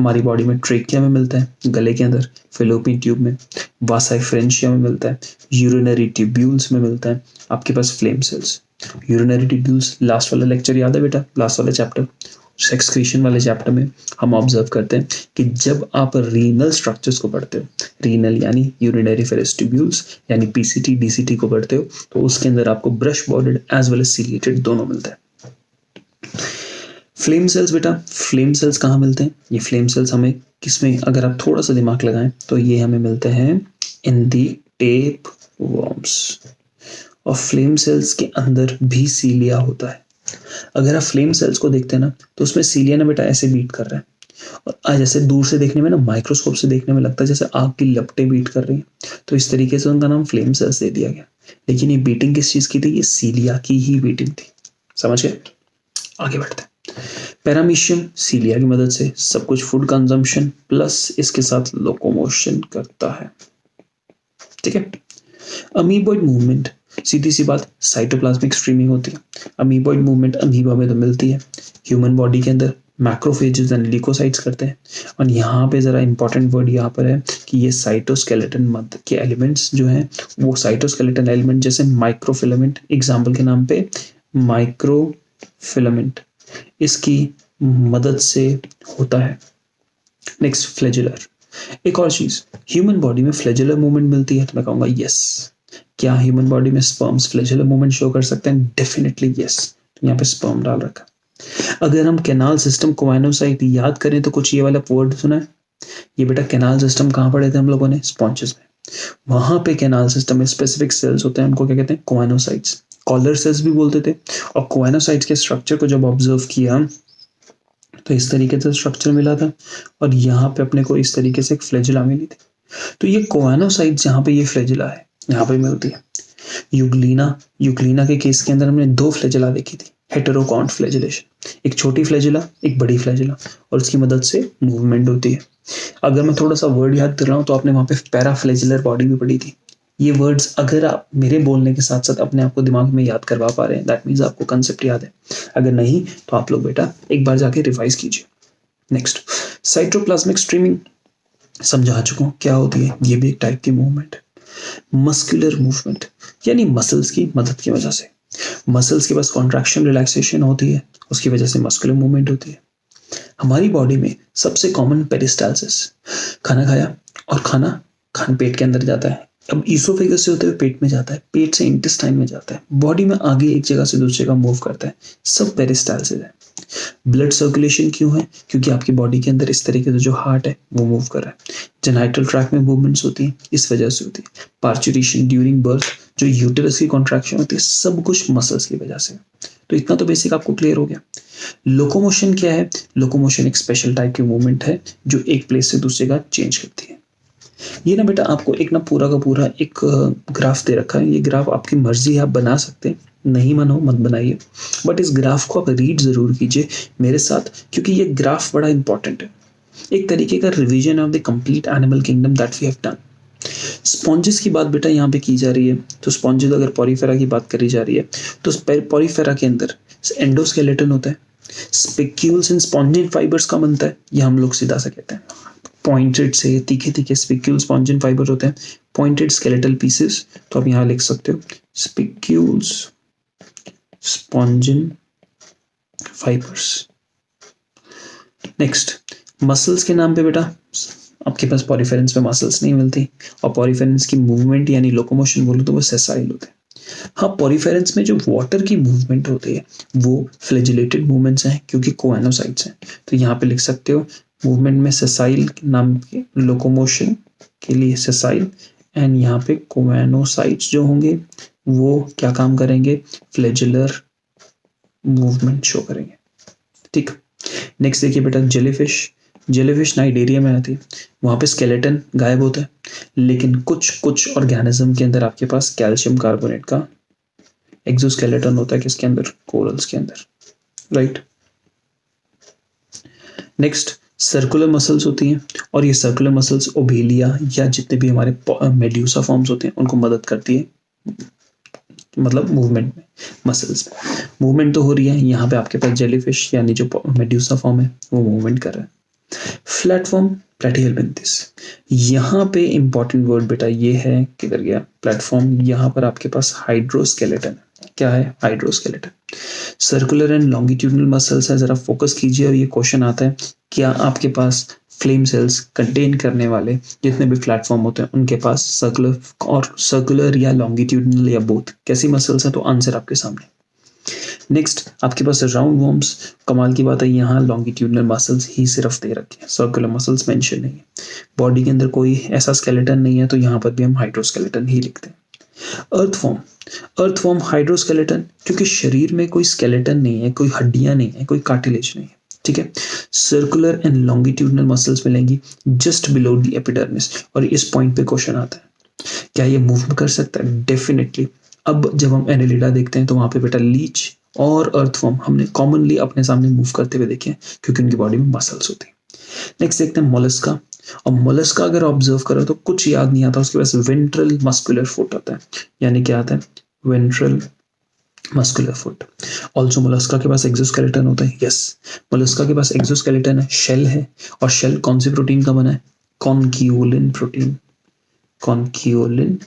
हमारी बॉडी में ट्रेकिया में मिलता है, गले के अंदर फेलोपियन ट्यूब में, वासा फ्रेंचिया में मिलता है, यूरिनरी ट्यूब्यूल्स में मिलता है, आपके पास flame cells. Urinary tubules last वाला लेक्चर याद है बेटा, लास्ट वाले चैप्टर सेक्सक्रीशन वाले चैप्टर में हम ऑब्जर्व करते हैं कि जब आप रीनल स्ट्रक्चर्स को पढ़ते हो, रीनल यानी यूरिनरी फेरस ट्यूब्यूल्स यानी पीसीटी डीसीटी को पढ़ते हो, तो उसके अंदर आपको brush bordered as well as ciliated दोनों मिलता है। फ्लेम सेल्स बेटा, फ्लेम सेल्स कहाँ मिलते हैं? ये फ्लेम सेल्स हमें किसमें, अगर आप थोड़ा सा दिमाग लगाएं तो ये हमें मिलते हैं इन दी टेप वर्म्स। और फ्लेम सेल्स के अंदर भी सीलिया होता है। अगर आप फ्लेम सेल्स को देखते हैं ना तो उसमें सीलिया ना बेटा ऐसे बीट कर रहा है, और जैसे दूर से देखने में ना, माइक्रोस्कोप से देखने में लगता है जैसे आग की लपटें बीट कर रही हैं, तो इस तरीके से उनका नाम फ्लेम सेल्स दे दिया गया। लेकिन ये बीटिंग किस चीज की थी? ये सीलिया की ही बीटिंग थी। समझ गए? आगे बढ़ते हैं। पैरामीशियम सीलिया की मदद से सब कुछ फूड कंजम्पशन प्लस इसके साथ लोकोमोशन करता है। ठीक है। अमीबॉइड मूवमेंट, सीधी सी बात, साइटोप्लाज्मिक स्ट्रीमिंग होती है। अमीबॉइड मूवमेंट अमीबा में तो मिलती है, ह्यूमन बॉडी के अंदर मैक्रोफेजेस एंड ल्यूकोसाइट्स करते हैं। और यहाँ पे जरा इंपॉर्टेंट वर्ड यहाँ पर है कि ये साइटोस्केलेटन मध्य के एलिमेंट्स जो हैं वो साइटोस्केलेटन एलिमेंट जैसे माइक्रोफिलामेंट, एग्जाम्पल के नाम पे माइक्रोफिलामेंट, इसकी मदद से होता है। नेक्स्ट फ्लैजुलर, एक और चीज, ह्यूमन बॉडी में फ्लैजुलर मूवमेंट मिलती है, तो मैं कहूंगा यस। क्या ह्यूमन बॉडी में स्पर्म्स फ्लैजुलर मूवमेंट शो कर सकते हैं? Definitely yes. तो यहाँ पे स्पर्म डाल रखा। अगर हम कैनाल सिस्टम कोवाइनोसाइट याद करें तो कुछ ये वाला वर्ड सुना है? ये बेटा कैनाल सिस्टम कहाँ पढ़े थे हम लोगों ने? स्पॉन्जेस में। वहां पे कैनाल सिस्टम में स्पेसिफिक सेल्स होते हैं, उनको क्या कहते हैं? कोवाइनोसाइट्स। कॉलर सेल्स भी बोलते थे। और कोवाइनोसाइट्स के स्ट्रक्चर को जब ऑब्जर्व किया तो इस तरीके से स्ट्रक्चर मिला था, और यहाँ पे अपने को इस तरीके से एक फ्लैजुला मिली थी। तो ये कोवाइनोसाइट्स यहाँ पे ये फ्लैजुला है, यहाँ पे मिलती है। यूग्लिना के केस के अंदर हमने दो फ्लैजुला देखी थी, हेटेरोकॉन्ट फ्लैजुलेशन, एक छोटी फ्लैजुला एक बड़ी फ्लैजुला, और उसकी मदद से मूवमेंट होती है। अगर मैं थोड़ा सा वर्ड याद कर रहा हूँ तो आपने वहां पे पैराफ्लैजुलर बॉडी भी पढ़ी थी। ये वर्ड्स अगर आप मेरे बोलने के साथ साथ अपने आप को दिमाग में याद करवा पा रहे हैं, दैट मीन्स आपको कंसेप्ट याद है। अगर नहीं तो आप लोग बेटा एक बार जाके रिवाइज कीजिए। नेक्स्ट, साइटोप्लाज्मिक स्ट्रीमिंग समझा चुका हूँ क्या होती है। ये भी एक टाइप की मूवमेंट है। मस्कुलर मूवमेंट यानी मसल्स की मदद की वजह से, मसल्स के पास कॉन्ट्रैक्शन रिलैक्सेशन होती है, उसकी वजह से मस्कुलर मूवमेंट होती है। हमारी बॉडी में सबसे कॉमन पेरिस्टाल्सिस, खाना खाया और खाना पेट के अंदर जाता है। अब ईसोफेगस से होते हुए पेट में जाता है, पेट से इंटेस्टाइन में जाता है, बॉडी में आगे एक जगह से दूसरी जगह मूव करता है, सब पेरिस्टाल्सिस है। ब्लड सर्कुलेशन क्यों है? क्योंकि आपकी बॉडी के अंदर इस तरीके से जो हार्ट है वो मूव कर रहा है। जेनाइटल ट्रैक में मूवमेंट्स होती है, इस वजह से होती है। पार्चुरेशन ड्यूरिंग बर्थ, जो यूटेरस की कॉन्ट्रैक्शन होती है, सब कुछ मसल्स की वजह से। तो इतना तो बेसिक आपको क्लियर हो गया। लोकोमोशन क्या है? लोकोमोशन एक स्पेशल टाइप की मूवमेंट है जो एक प्लेस से दूसरी जगह चेंज करती है। ये ना बेटा आपको एक ना पूरा का पूरा एक ग्राफ दे रखा है। ये ग्राफ आपकी मर्जी है, आप बना सकते हैं, नहीं मन हो मत बनाइए, बट इस ग्राफ को आप रीड जरूर कीजिए मेरे साथ, क्योंकि ये ग्राफ बड़ा इंपॉर्टेंट है। एक तरीके का revision of the complete animal kingdom that we have done. Sponges की बात बेटा यहाँ पे की जा रही है, तो स्पॉन्जेस अगर पॉरीफेरा की बात करी जा रही है तो पॉरीफेरा के अंदर एंडोस्केलेटन होता है, स्पिक्यूल्स एंड स्पॉन्जिन फाइबर्स का बनता है। ये हम लोग सीधा सा कहते हैं, पॉइंटेड से तीखे तीखे स्पिक्यूल स्पॉन्जिन फाइबर होते हैं, पॉइंटेड स्केलेटल पीसेस। तो आप यहाँ लिख सकते हो spicules spongin fibres. Next, muscles के नाम पे बेटा आपके पास पॉरीफेरेंस में मसल्स नहीं मिलती, और पॉरीफेरेंस की मूवमेंट यानी लोकोमोशन बोलो तो वो सेसाइल होते हैं। हाँ, पॉरीफेरेंस में जो वाटर की मूवमेंट होती है वो फ्लैजुलेटेड मूवमेंट्स हैं, क्योंकि कोएनोसाइट्स हैं। तो यहाँ पे लिख सकते हो मूवमेंट में सेसाइल नाम के, लोकोमोशन के लिए सेसाइल, एंड यहाँ पे कोएनोसाइट्स जो होंगे वो क्या काम करेंगे? फ्लैजुलर मूवमेंट शो करेंगे। ठीक। नेक्स्ट देखिए बेटा, जेलीफिश नाइट एरिया में आती है, वहां पे स्केलेटन गायब होता है, लेकिन कुछ ऑर्गेनिज्म के अंदर आपके पास कैल्शियम कार्बोनेट का एक्सोस्केलेटन होता है। किसके अंदर? कोरल्स के अंदर, राइट। नेक्स्ट, सर्कुलर मसल्स होती हैं, और ये सर्कुलर मसल्स ओबेलिया या जितने भी हमारे मेड्यूसा फॉर्म्स होते हैं उनको मदद करती है, मतलब मूवमेंट में। मसल्स मूवमेंट तो हो रही है, यहाँ पे आपके पास जेलीफिश यानी जो मेड्यूसा फॉर्म है वो मूवमेंट कर रहा है। प्लेटफॉर्म प्लेटियल बेंथिस, यहाँ पे इंपॉर्टेंट वर्ड बेटा ये है, किधर गया प्लेटफॉर्म, यहाँ पर आपके पास हाइड्रोस्केलेटन, क्या है hydroskeleton, circular and longitudinal muscles है। जरा फोकस कीजिए और ये क्वेश्चन आता है, क्या आपके पास फ्लेम सेल्स कंटेन करने वाले जितने भी प्लेटफॉर्म होते हैं उनके पास सर्कुलर या लॉन्गिट्यूडनल या बोथ कैसी मसल्स है, तो आंसर आपके सामने। नेक्स्ट आपके पास राउंड वॉर्म्स, कमाल की बात है यहाँ लॉन्गिट्यूडनल मसल्स ही सिर्फ दे रखे हैं, सर्कुलर मसल्स मेंशन नहीं है, बॉडी के अंदर कोई ऐसा स्केलेटन नहीं है, तो यहाँ पर भी हम हाइड्रोस्केलेटन ही लिखते हैं। अर्थवॉर्म हाइड्रोस्केलेटन, क्योंकि शरीर में कोई स्केलेटन नहीं है, कोई हड्डियां नहीं है, कोई कार्टिलेज नहीं है, ठीक है। सर्कुलर एंड लॉन्गिट्यूडनल मसल्स मिलेंगी जस्ट बिलो द एपिडर्मिस, और इस पॉइंट पे क्वेश्चन आता है, क्या ये मूव कर सकता है? डेफिनेटली। अब जब हम एनेलिडा देखते हैं तो वहां पे बेटा लीच और अर्थवॉर्म हमने कॉमनली अपने सामने मूव करते हुए देखे हैं, क्योंकि उनकी बॉडी में मसल्स होती है। नेक्स्ट देखते हैं मोलस्का, और मोलस्का अगर ऑब्जर्व करो तो कुछ याद नहीं आता, उसके पास वेंट्रल मस्कुलर फुट होता है, यानी क्या आता है ventral muscular foot. Also Mollusca के पास एक्सोस्केलेटन होता है, यस मोलस्का के पास एक्सोस्केलेटन है, शेल है, और शेल कौन सी प्रोटीन का बना है? कॉन्क्यूलिन प्रोटीन, कॉन्क्यूलिन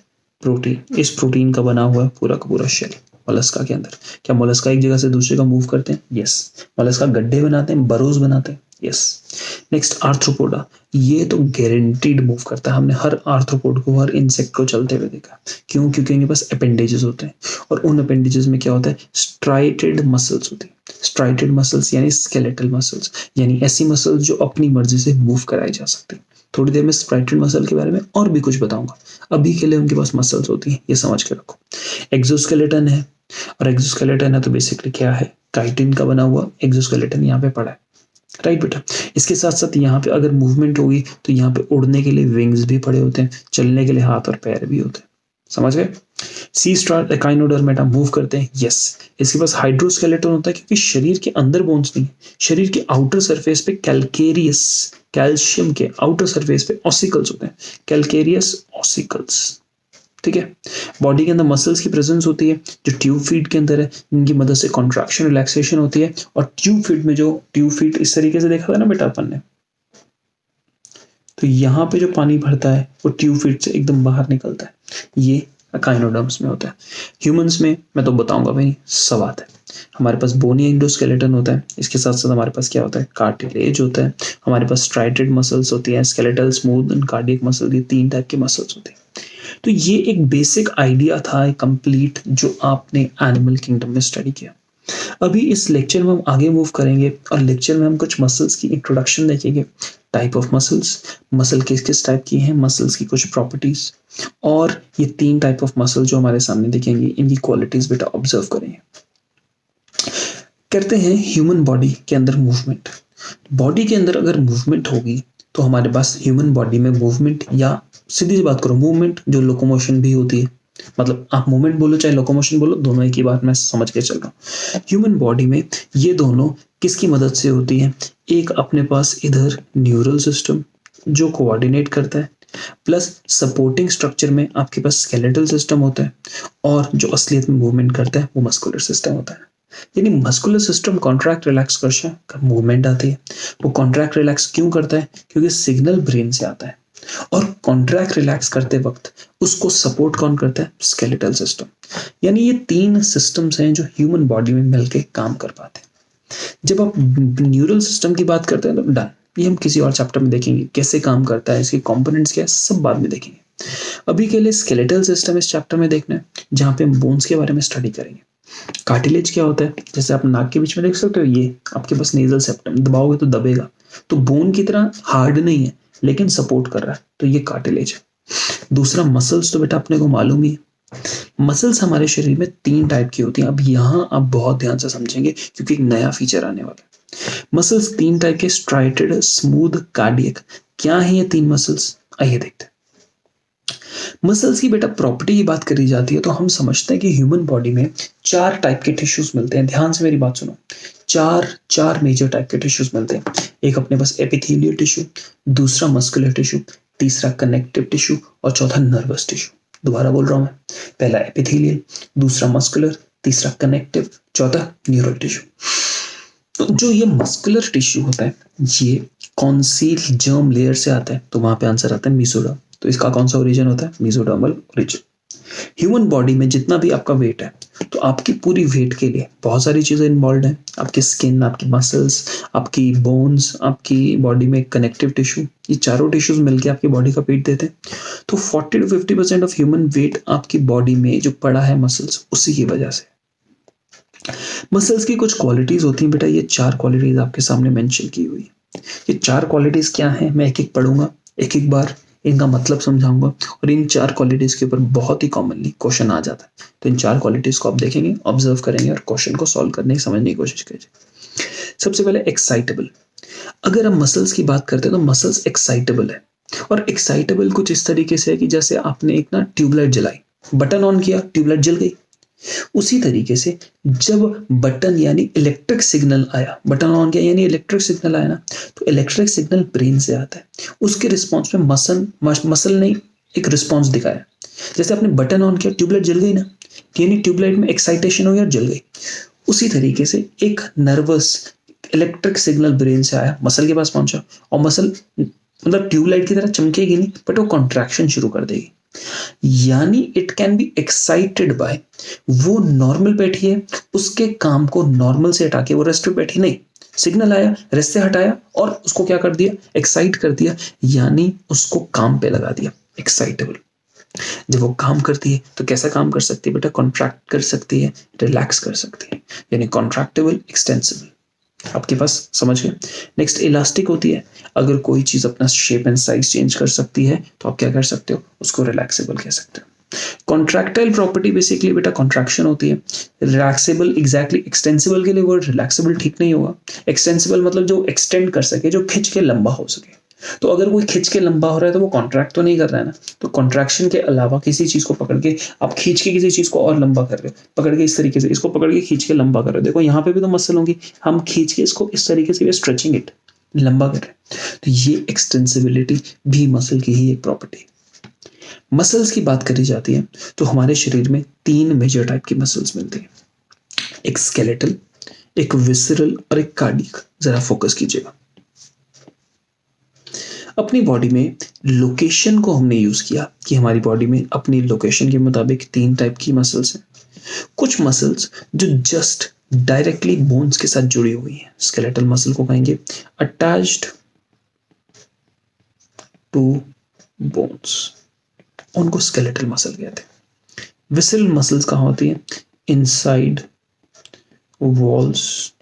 प्रोटीन, इस प्रोटीन का बना हुआ है पूरा का पूरा शेल मोलस्का के अंदर। क्या मोलस्का एक जगह से दूसरे का मूव करते हैं? यस। मोलस्का गड्ढे बनाते हैं, बरोज बनाते हैं, यस। नेक्स्ट आर्थ्रोपोडा, ये तो गारंटीड मूव करता है, हमने हर आर्थ्रोपोड को, हर इंसेक्ट को चलते हुए देखा। क्यों? क्योंकि इनके पास अपेंडेजेस होते हैं, और उन अपेंडेजेस में क्या होता है? स्ट्राइटेड मसल्स होती है। स्ट्राइटेड मसल्स यानी स्केलेटल मसल्स, यानी ऐसी मसल्स जो अपनी मर्जी से मूव कराई जा सकती है। थोड़ी देर में स्ट्राइटेड मसल के बारे में और भी कुछ बताऊंगा, अभी के लिए उनके पास मसल्स होती हैं, ये समझ के रखो। एक्सोस्केलेटन है, और एक्सोस्केलेटन है तो बेसिकली क्या है? काइटिन का बना हुआ एक्सोस्केलेटन यहाँ पे पड़ा है, राइट बेटा। इसके साथ साथ यहाँ पे अगर मूवमेंट होगी तो यहाँ पे उड़ने के लिए विंग्स भी पड़े होते हैं, चलने के लिए हाथ और पैर भी होते हैं, समझ गए। सी स्टार एकाइनोडर्मेटा मूव करते हैं, यस। इसके पास हाइड्रोस्केलेटन होता है, क्योंकि शरीर के अंदर बोन्स नहीं, शरीर के आउटर सरफेस पे कैल्केरियस, कैल्शियम के आउटर सरफेस पे ऑसिकल्स होते हैं, कैल्केरियस ऑसिकल्स, ठीक है। बॉडी के अंदर मसल्स की प्रेजेंस होती है जो ट्यूब फीड के अंदर है, जिनकी मदद से कॉन्ट्रैक्शन रिलैक्सेशन होती है, और ट्यूब फीड में जो ट्यूब फीड इस तरीके से देखा था ना बेटा अपन ने, तो यहाँ पे जो पानी भरता है वो ट्यूब फीड से एकदम बाहर निकलता है, ये एकाइनोडर्म्स में होता है। ह्यूमंस में मैं तो बताऊंगा भाई, सब आता है। हमारे पास बोनी एंडोस्केलेटन होता है, इसके साथ साथ हमारे पास क्या होता है? कार्टिलेज होता है, हमारे पास स्ट्राइटेड मसल्स होती है, skeletal, smooth and cardiac muscle, ये 3 टाइप के मसल्स होते हैं। तो ये एक बेसिक आइडिया था कंप्लीट, जो आपने एनिमल किंगडम में स्टडी किया। अभी इस लेक्चर में हम आगे मूव करेंगे, और लेक्चर में हम कुछ मसल्स की इंट्रोडक्शन देखेंगे, टाइप ऑफ मसल्स, मसल किस किस टाइप की हैं, मसल्स की कुछ प्रॉपर्टीज, और ये 3 टाइप ऑफ मसल जो हमारे सामने दिखेंगे, इनकी क्वालिटीज बेटा ऑब्जर्व करेंगे। करते हैं ह्यूमन बॉडी के अंदर मूवमेंट। बॉडी के अंदर अगर मूवमेंट होगी तो हमारे पास ह्यूमन बॉडी में मूवमेंट, या सीधी सी बात करो मूवमेंट जो लोकोमोशन भी होती है, मतलब आप मूवमेंट बोलो चाहे लोकोमोशन बोलो, दोनों एक ही बात मैं समझ के चल रहा हूँ। ह्यूमन बॉडी में ये दोनों किसकी मदद से होती है? एक अपने पास इधर न्यूरल सिस्टम जो कोऑर्डिनेट करता है, प्लस सपोर्टिंग स्ट्रक्चर में आपके पास स्केलेटल सिस्टम होता है, और जो असलियत में मूवमेंट करता है वो मस्कुलर सिस्टम होता है। यानी मस्कुलर सिस्टम कॉन्ट्रैक्ट रिलैक्स कर मूवमेंट आती है। वो कॉन्ट्रैक्ट रिलैक्स क्यों करता है? क्योंकि सिग्नल ब्रेन से आता है, और कॉन्ट्रैक्ट रिलैक्स करते वक्त उसको सपोर्ट कौन करता है? Skeletal system. यानी ये 3 सिस्टम्स हैं जो ह्यूमन बॉडी में मिलके काम कर पाते हैं। जब आप न्यूरल सिस्टम की बात करते हैं तो डन, ये हम किसी और चैप्टर में देखेंगे, कैसे काम करता है, इसके कंपोनेंट्स क्या है, सब बाद में देखेंगे। अभी के लिए स्केलेटल सिस्टम इस चैप्टर में देखना है, जहाँ पे हम बोन्स के बारे में स्टडी करेंगे। कार्टिलेज क्या होता है? जैसे आप नाक के बीच में देख सकते हो, ये आपके पास नेजल सेप्टम, दबाओगे तो दबेगा, तो बोन की तरह हार्ड नहीं है लेकिन सपोर्ट कर रहा है, तो ये कार्टिलेज है। दूसरा मसल्स, तो बेटा अपने को मालूम ही है, मसल्स हमारे शरीर में 3 टाइप की होती हैं। अब यहाँ आप बहुत ध्यान से समझेंगे क्योंकि एक नया फीचर आने वाला है। मसल्स 3 टाइप के, स्ट्राइटेड, स्मूथ, कार्डियक। क्या है ये 3 मसल्स? आइए देखते हैं। मसल्स की बेटा प्रॉपर्टी की बात करी जाती है तो हम समझते हैं कि ह्यूमन बॉडी में 4 टाइप के टिश्यूज मिलते हैं। ध्यान से मेरी बात सुनो, 4 मेजर टाइप के टिश्यूज मिलते हैं। एक अपने पास एपिथेलियल टिश्यू, दूसरा मस्कुलर टिश्यू, तीसरा कनेक्टिव टिश्यू, और चौथा नर्वस टिश्यू। दोबारा बोल रहा हूं मैं, पहला एपिथेलियल, दूसरा मस्कुलर, तीसरा कनेक्टिव, चौथा न्यूरल टिश्यू। तो जो ये मस्कुलर टिश्यू होता है, ये कौन सी जर्म लेयर से आता है, तो वहां पे आंसर आता है मीसोडर्म। तो इसका कौन सा ओरिजिन होता है, मीसोडर्मल ओरिजिन। ह्यूमन बॉडी में जितना भी आपका वेट है, तो आपकी पूरी वेट के लिए बहुत सारी चीजें इन्वॉल्व हैं। आपकी स्किन, आपकी मसल्स, आपकी बोन्स, आपकी बॉडी में कनेक्टिव टिश्यू, ये चारों टिश्यूज मिलकर आपकी बॉडी का वेट देते हैं। तो 40 to 50% ऑफ ह्यूमन वेट आपकी बॉडी में जो पड़ा है मसल्स, उसी की वजह से। मसल्स की कुछ क्वालिटीज होती हैं बेटा, ये 4 क्वालिटीज आपके सामने मेंशन की हुई है। ये 4 क्वालिटीज क्या हैं, मैं एक एक पढ़ूंगा, एक एक बार इनका मतलब समझाऊंगा, और इन 4 क्वालिटीज के ऊपर बहुत ही कॉमनली क्वेश्चन आ जाता है। तो इन 4 क्वालिटीज को आप देखेंगे, ऑब्जर्व करेंगे और क्वेश्चन को सॉल्व करने की, समझने की कोशिश कीजिए। सबसे पहले एक्साइटेबल। अगर हम मसल्स की बात करते हैं तो मसल्स एक्साइटेबल है, और एक्साइटेबल कुछ इस तरीके से है कि जैसे आपने एक ना ट्यूबलाइट जलाई, बटन ऑन किया, ट्यूबलाइट जल गई। उसी तरीके से जब बटन यानी इलेक्ट्रिक सिग्नल आया, बटन ऑन किया यानी इलेक्ट्रिक सिग्नल आया ना, तो इलेक्ट्रिक सिग्नल ब्रेन से आता है। उसके रिस्पॉन्स में मसल ने एक रिस्पॉन्स दिखाया। जैसे आपने बटन ऑन किया, ट्यूबलाइट जल गई ना, यानी ट्यूबलाइट में एक्साइटेशन हो गया और जल गई। उसी तरीके से एक नर्वस इलेक्ट्रिक सिग्नल ब्रेन से आया, मसल के पास पहुंचा, और मसल मतलब ट्यूबलाइट की तरह चमकेगी नहीं, बट वो कॉन्ट्रैक्शन शुरू कर देगी। यानी it can be excited by, वो नॉर्मल बैठी है, उसके काम को नॉर्मल से हटा के वो रेस्ट पे बैठी नहीं, सिग्नल आया, रेस्ट से हटाया और उसको क्या कर दिया, एक्साइट कर दिया, यानी उसको काम पे लगा दिया, एक्साइटेबल। जब वो काम करती है तो कैसा काम कर सकती है बेटा, कॉन्ट्रैक्ट कर सकती है, रिलैक्स कर सकती है, यानी कॉन्ट्रैक्टेबल, एक्सटेंसिबल। आपके पास समझ गए। नेक्स्ट इलास्टिक होती है, अगर कोई चीज अपना शेप एंड साइज चेंज कर सकती है तो आप क्या कर सकते हो, उसको रिलैक्सेबल कह सकते हो। कॉन्ट्रैक्टाइल प्रॉपर्टी बेसिकली बेटा कॉन्ट्रैक्शन होती है। रिलैक्सेबल एग्जैक्टली, एक्सटेंसिबल के लिए वर्ड रिलैक्सेबल ठीक नहीं होगा। एक्सटेंसिबल मतलब जो एक्सटेंड कर सके, जो खिंच के लंबा हो सके। तो अगर कोई खिंच के लंबा हो रहा है तो वो कॉन्ट्रैक्ट तो नहीं कर रहा है ना। तो कॉन्ट्रैक्शन के अलावा किसी चीज को पकड़ के आप खींच के किसी चीज को और लंबा कर रहे हो, पकड़ के इस तरीके से इसको पकड़ के खींच के लंबा कर रहे हो। देखो यहाँ पे भी तो मसल होंगी, हम खींच के इसको इस तरीके से स्ट्रेचिंग इट, लंबा कर रहे हैं। तो ये एक्सटेंसिबिलिटी भी मसल की ही एक प्रॉपर्टी। मसल्स की बात करी जाती है तो हमारे शरीर में 3 मेजर टाइप की मसल्स मिलती है, एक स्केलेटल, एक विसरल और एक कार्डियक। जरा फोकस कीजिएगा। अपनी बॉडी में लोकेशन को हमने यूज किया कि हमारी बॉडी में अपनी लोकेशन के मुताबिक 3 टाइप की मसल्स हैं। कुछ मसल्स जो जस्ट डायरेक्टली बोन्स के साथ जुड़ी हुई हैं, स्केलेटल मसल को कहेंगे अटैच्ड टू बोन्स, उनको स्केलेटल मसल कहते हैं। विसरल मसल्स कहाँ होती है, inside walls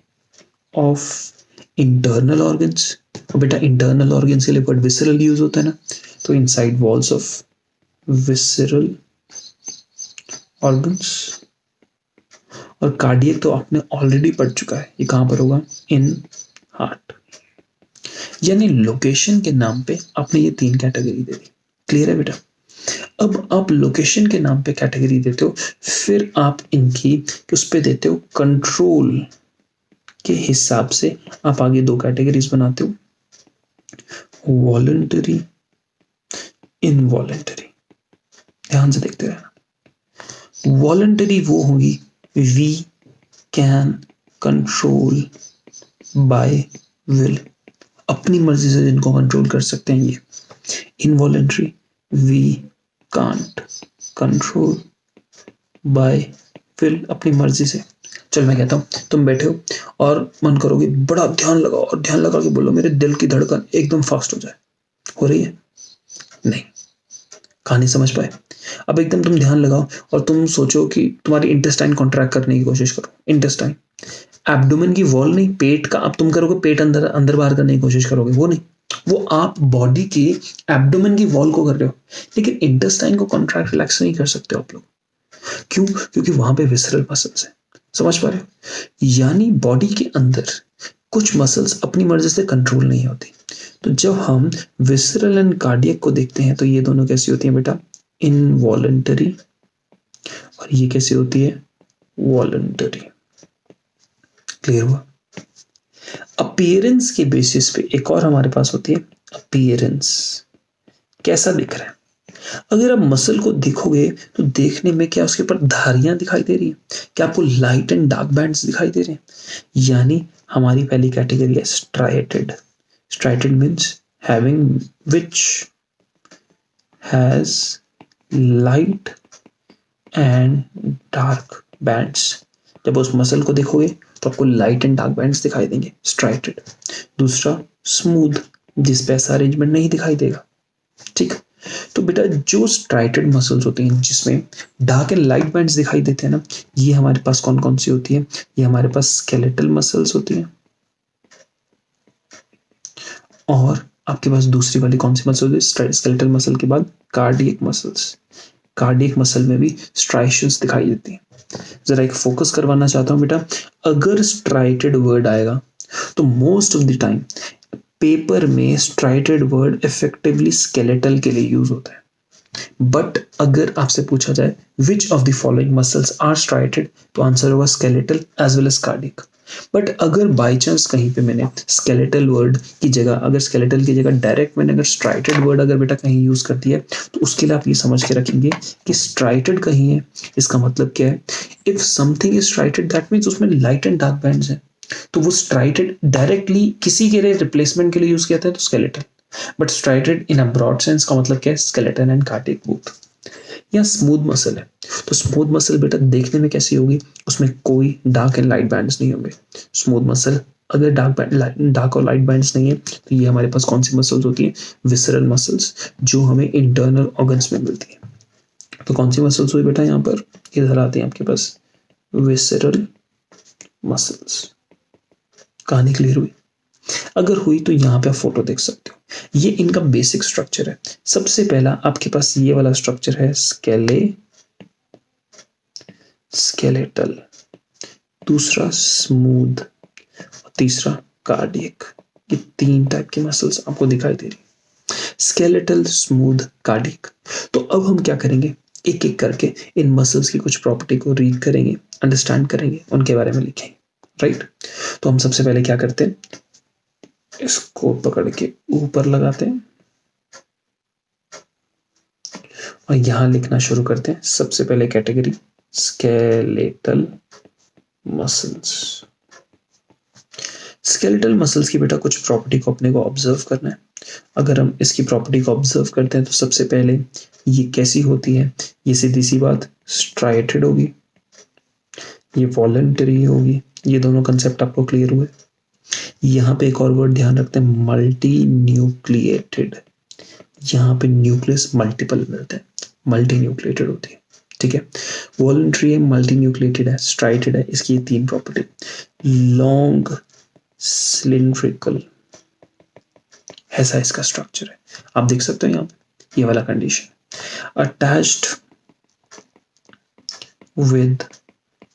of internal organs. और बेटा इंटरनल ऑर्गन्स के लिए वर्ड विसरल यूज होता है ना, तो inside walls of visceral organs. और कार्डियक तो आपने ऑलरेडी पढ़ चुका है, ये कहां पर होगा, इन हार्ट। यानी लोकेशन के नाम पे आपने ये 3 कैटेगरी दे दी। क्लियर है बेटा। अब आप लोकेशन के नाम पे कैटेगरी देते हो, फिर आप इनकी उस पे देते हो कंट्रोल के हिसाब से आप आगे 2 कैटेगरीज बनाते हो, वॉलंटरी, इनवॉलंटरी। ध्यान से देखते रहना। वॉलंटरी वो होगी we can control by will, अपनी मर्जी से जिनको कंट्रोल कर सकते हैं ये। Involuntary we can't control by will, अपनी मर्जी से। चल मैं कहता हूँ, तुम बैठे हो और मन करोगे बड़ा ध्यान लगाओ और ध्यान लगा के बोलो मेरे दिल की धड़कन एकदम फास्ट हो जाए, हो रही है? नहीं, कहानी समझ पाए? अब एकदम तुम ध्यान लगाओ और तुम सोचो कि तुम्हारी इंटेस्टाइन कॉन्ट्रैक्ट करने की कोशिश करो। इंटेस्टाइन, एब्डोमेन की वॉल नहीं, पेट का। अब तुम करोगे पेट अंदर अंदर बाहर करने की कोशिश करोगे, वो नहीं, वो आप बॉडी की एब्डोमेन की वॉल को कर रहे हो। लेकिन इंटेस्टाइन को कॉन्ट्रैक्ट रिलैक्स नहीं कर सकते आप लोग। क्यों? क्योंकि वहां पे विसरल मसल्स है। समझ पा रहे हो? यानी बॉडी के अंदर कुछ मसल्स अपनी मर्जी से कंट्रोल नहीं होती। तो जब हम विसरल एंड कार्डियक को देखते हैं तो ये दोनों कैसी होती हैं बेटा, इनवॉलंटरी, और ये कैसी होती है, वॉलंटरी। क्लियर हुआ? अपीयरेंस के बेसिस पे एक और हमारे पास होती है अपीयरेंस, कैसा दिख रहा है। अगर आप मसल को देखोगे तो देखने में क्या उसके ऊपर धारियां दिखाई दे रही हैं, क्या आपको लाइट एंड डार्क बैंड्स दिखाई दे रहे हैं। यानी हमारी पहली कैटेगरी है striated, striated means having which has light and dark bands. जब उस मसल को देखोगे तो आपको लाइट एंड डार्क बैंड्स दिखाई देंगे, स्ट्राइटेड। दूसरा स्मूथ, जिस पे ऐसा अरेंजमेंट नहीं दिखाई देगा, ठीक। तो बेटा जो स्ट्राइटेड मसल्स होती हैं जिसमें डार्क एंड लाइट बैंड्स दिखाई देते हैं ना, ये हमारे पास कौन कौन सी होती है? ये हमारे पास स्केलेटल मसल्स होती हैं, और आपके पास दूसरी वाली कौन सी मसल होती है? स्केलेटल मसल के बाद कार्डियक मसल्स। कार्डियक मसल में भी स्ट्राइशंस दिखाई देती हैं। जरा एक फोकस करवाना चाहता हूं बेटा, अगर स्ट्राइटेड वर्ड आएगा तो most of the time paper में स्ट्राइटेड वर्ड इफेक्टिवली स्केलेटल के लिए यूज होता है। बट अगर आपसे पूछा जाए which of the following muscles are striated, तो आंसर होगा skeletal as well as cardiac. But अगर बाई चांस कहीं पे मैंने स्केलेटल वर्ड की जगह, अगर स्केलेटल की जगह डायरेक्ट मैंने अगर स्ट्राइटेड वर्ड अगर बेटा कहीं यूज कर दिया, तो उसके लिए आप ये समझ के रखेंगे कि स्ट्राइटेड कहीं है, इसका मतलब क्या है? If something is striated that means उसमें लाइट एंड डार्क बैंड्स हैं, तो वो स्ट्राइटेड डायरेक्टली किसी के लिए रिप्लेसमेंट के लिए यूज किया था, तो skeletal. But striated in a broad sense का मतलब क्या है? Skeleton and cardiac both. या स्मूथ मसल है, तो स्मूथ मसल बेटा देखने में कैसी होगी? उसमें कोई डार्क एंड लाइट बैंड्स नहीं होंगे। स्मूथ मसल अगर डार्क और लाइट बैंड्स नहीं है, तो ये हमारे पास कौन सी मसल्स होती है? विसरल मसल्स, जो हमें इंटरनल ऑर्गन्स में मिलती है। तो कौन सी मसल्स हुई बेटा? यहाँ पर इधर आते हैं आपके पास विसरल मसल्स। कहानी क्लियर हुई? अगर हुई तो यहाँ पे आप फोटो देख सकते हो, ये इनका बेसिक स्ट्रक्चर है। सबसे पहला आपके पास ये वाला स्ट्रक्चर है स्केलेटल, दूसरा स्मूथ, और तीसरा कार्डियक। ये तीन टाइप की मसल्स आपको दिखाई दे रही, स्केलेटल, स्मूथ, कार्डियक। तो अब हम क्या करेंगे? एक एक करके इन मसल्स की कुछ प्रॉपर्टी को रीड करेंगे, अंडरस्टैंड करेंगे, उनके बारे में लिखेंगे, राइट। तो हम सबसे पहले क्या करते हैं, इसको पकड़ के ऊपर लगाते हैं और यहां लिखना शुरू करते हैं। सबसे पहले category skeletal muscles. Skeletal muscles की बेटा कुछ प्रॉपर्टी को अपने को ऑब्जर्व करना है। अगर हम इसकी प्रॉपर्टी को ऑब्जर्व करते हैं तो सबसे पहले ये कैसी होती है? ये सीधी सी बात स्ट्राइटेड होगी, ये वॉलंटरी होगी। ये दोनों कंसेप्ट आपको क्लियर हुए? यहाँ पे एक और वर्ड ध्यान रखते हैं, मल्टी न्यूक्लिएटेड। यहाँ पे न्यूक्लियस मल्टीपल मिलते हैं, मल्टी न्यूक्लिएटेड होती है, ठीक है। वॉलंटरी है, मल्टी न्यूक्लिएटेड है, स्ट्राइटेड है। इसकी ये तीन प्रॉपर्टी। लॉन्ग सिलिंड्रिकल, ऐसा इसका स्ट्रक्चर है, आप देख सकते हो यहाँ पे ये वाला condition. Attached with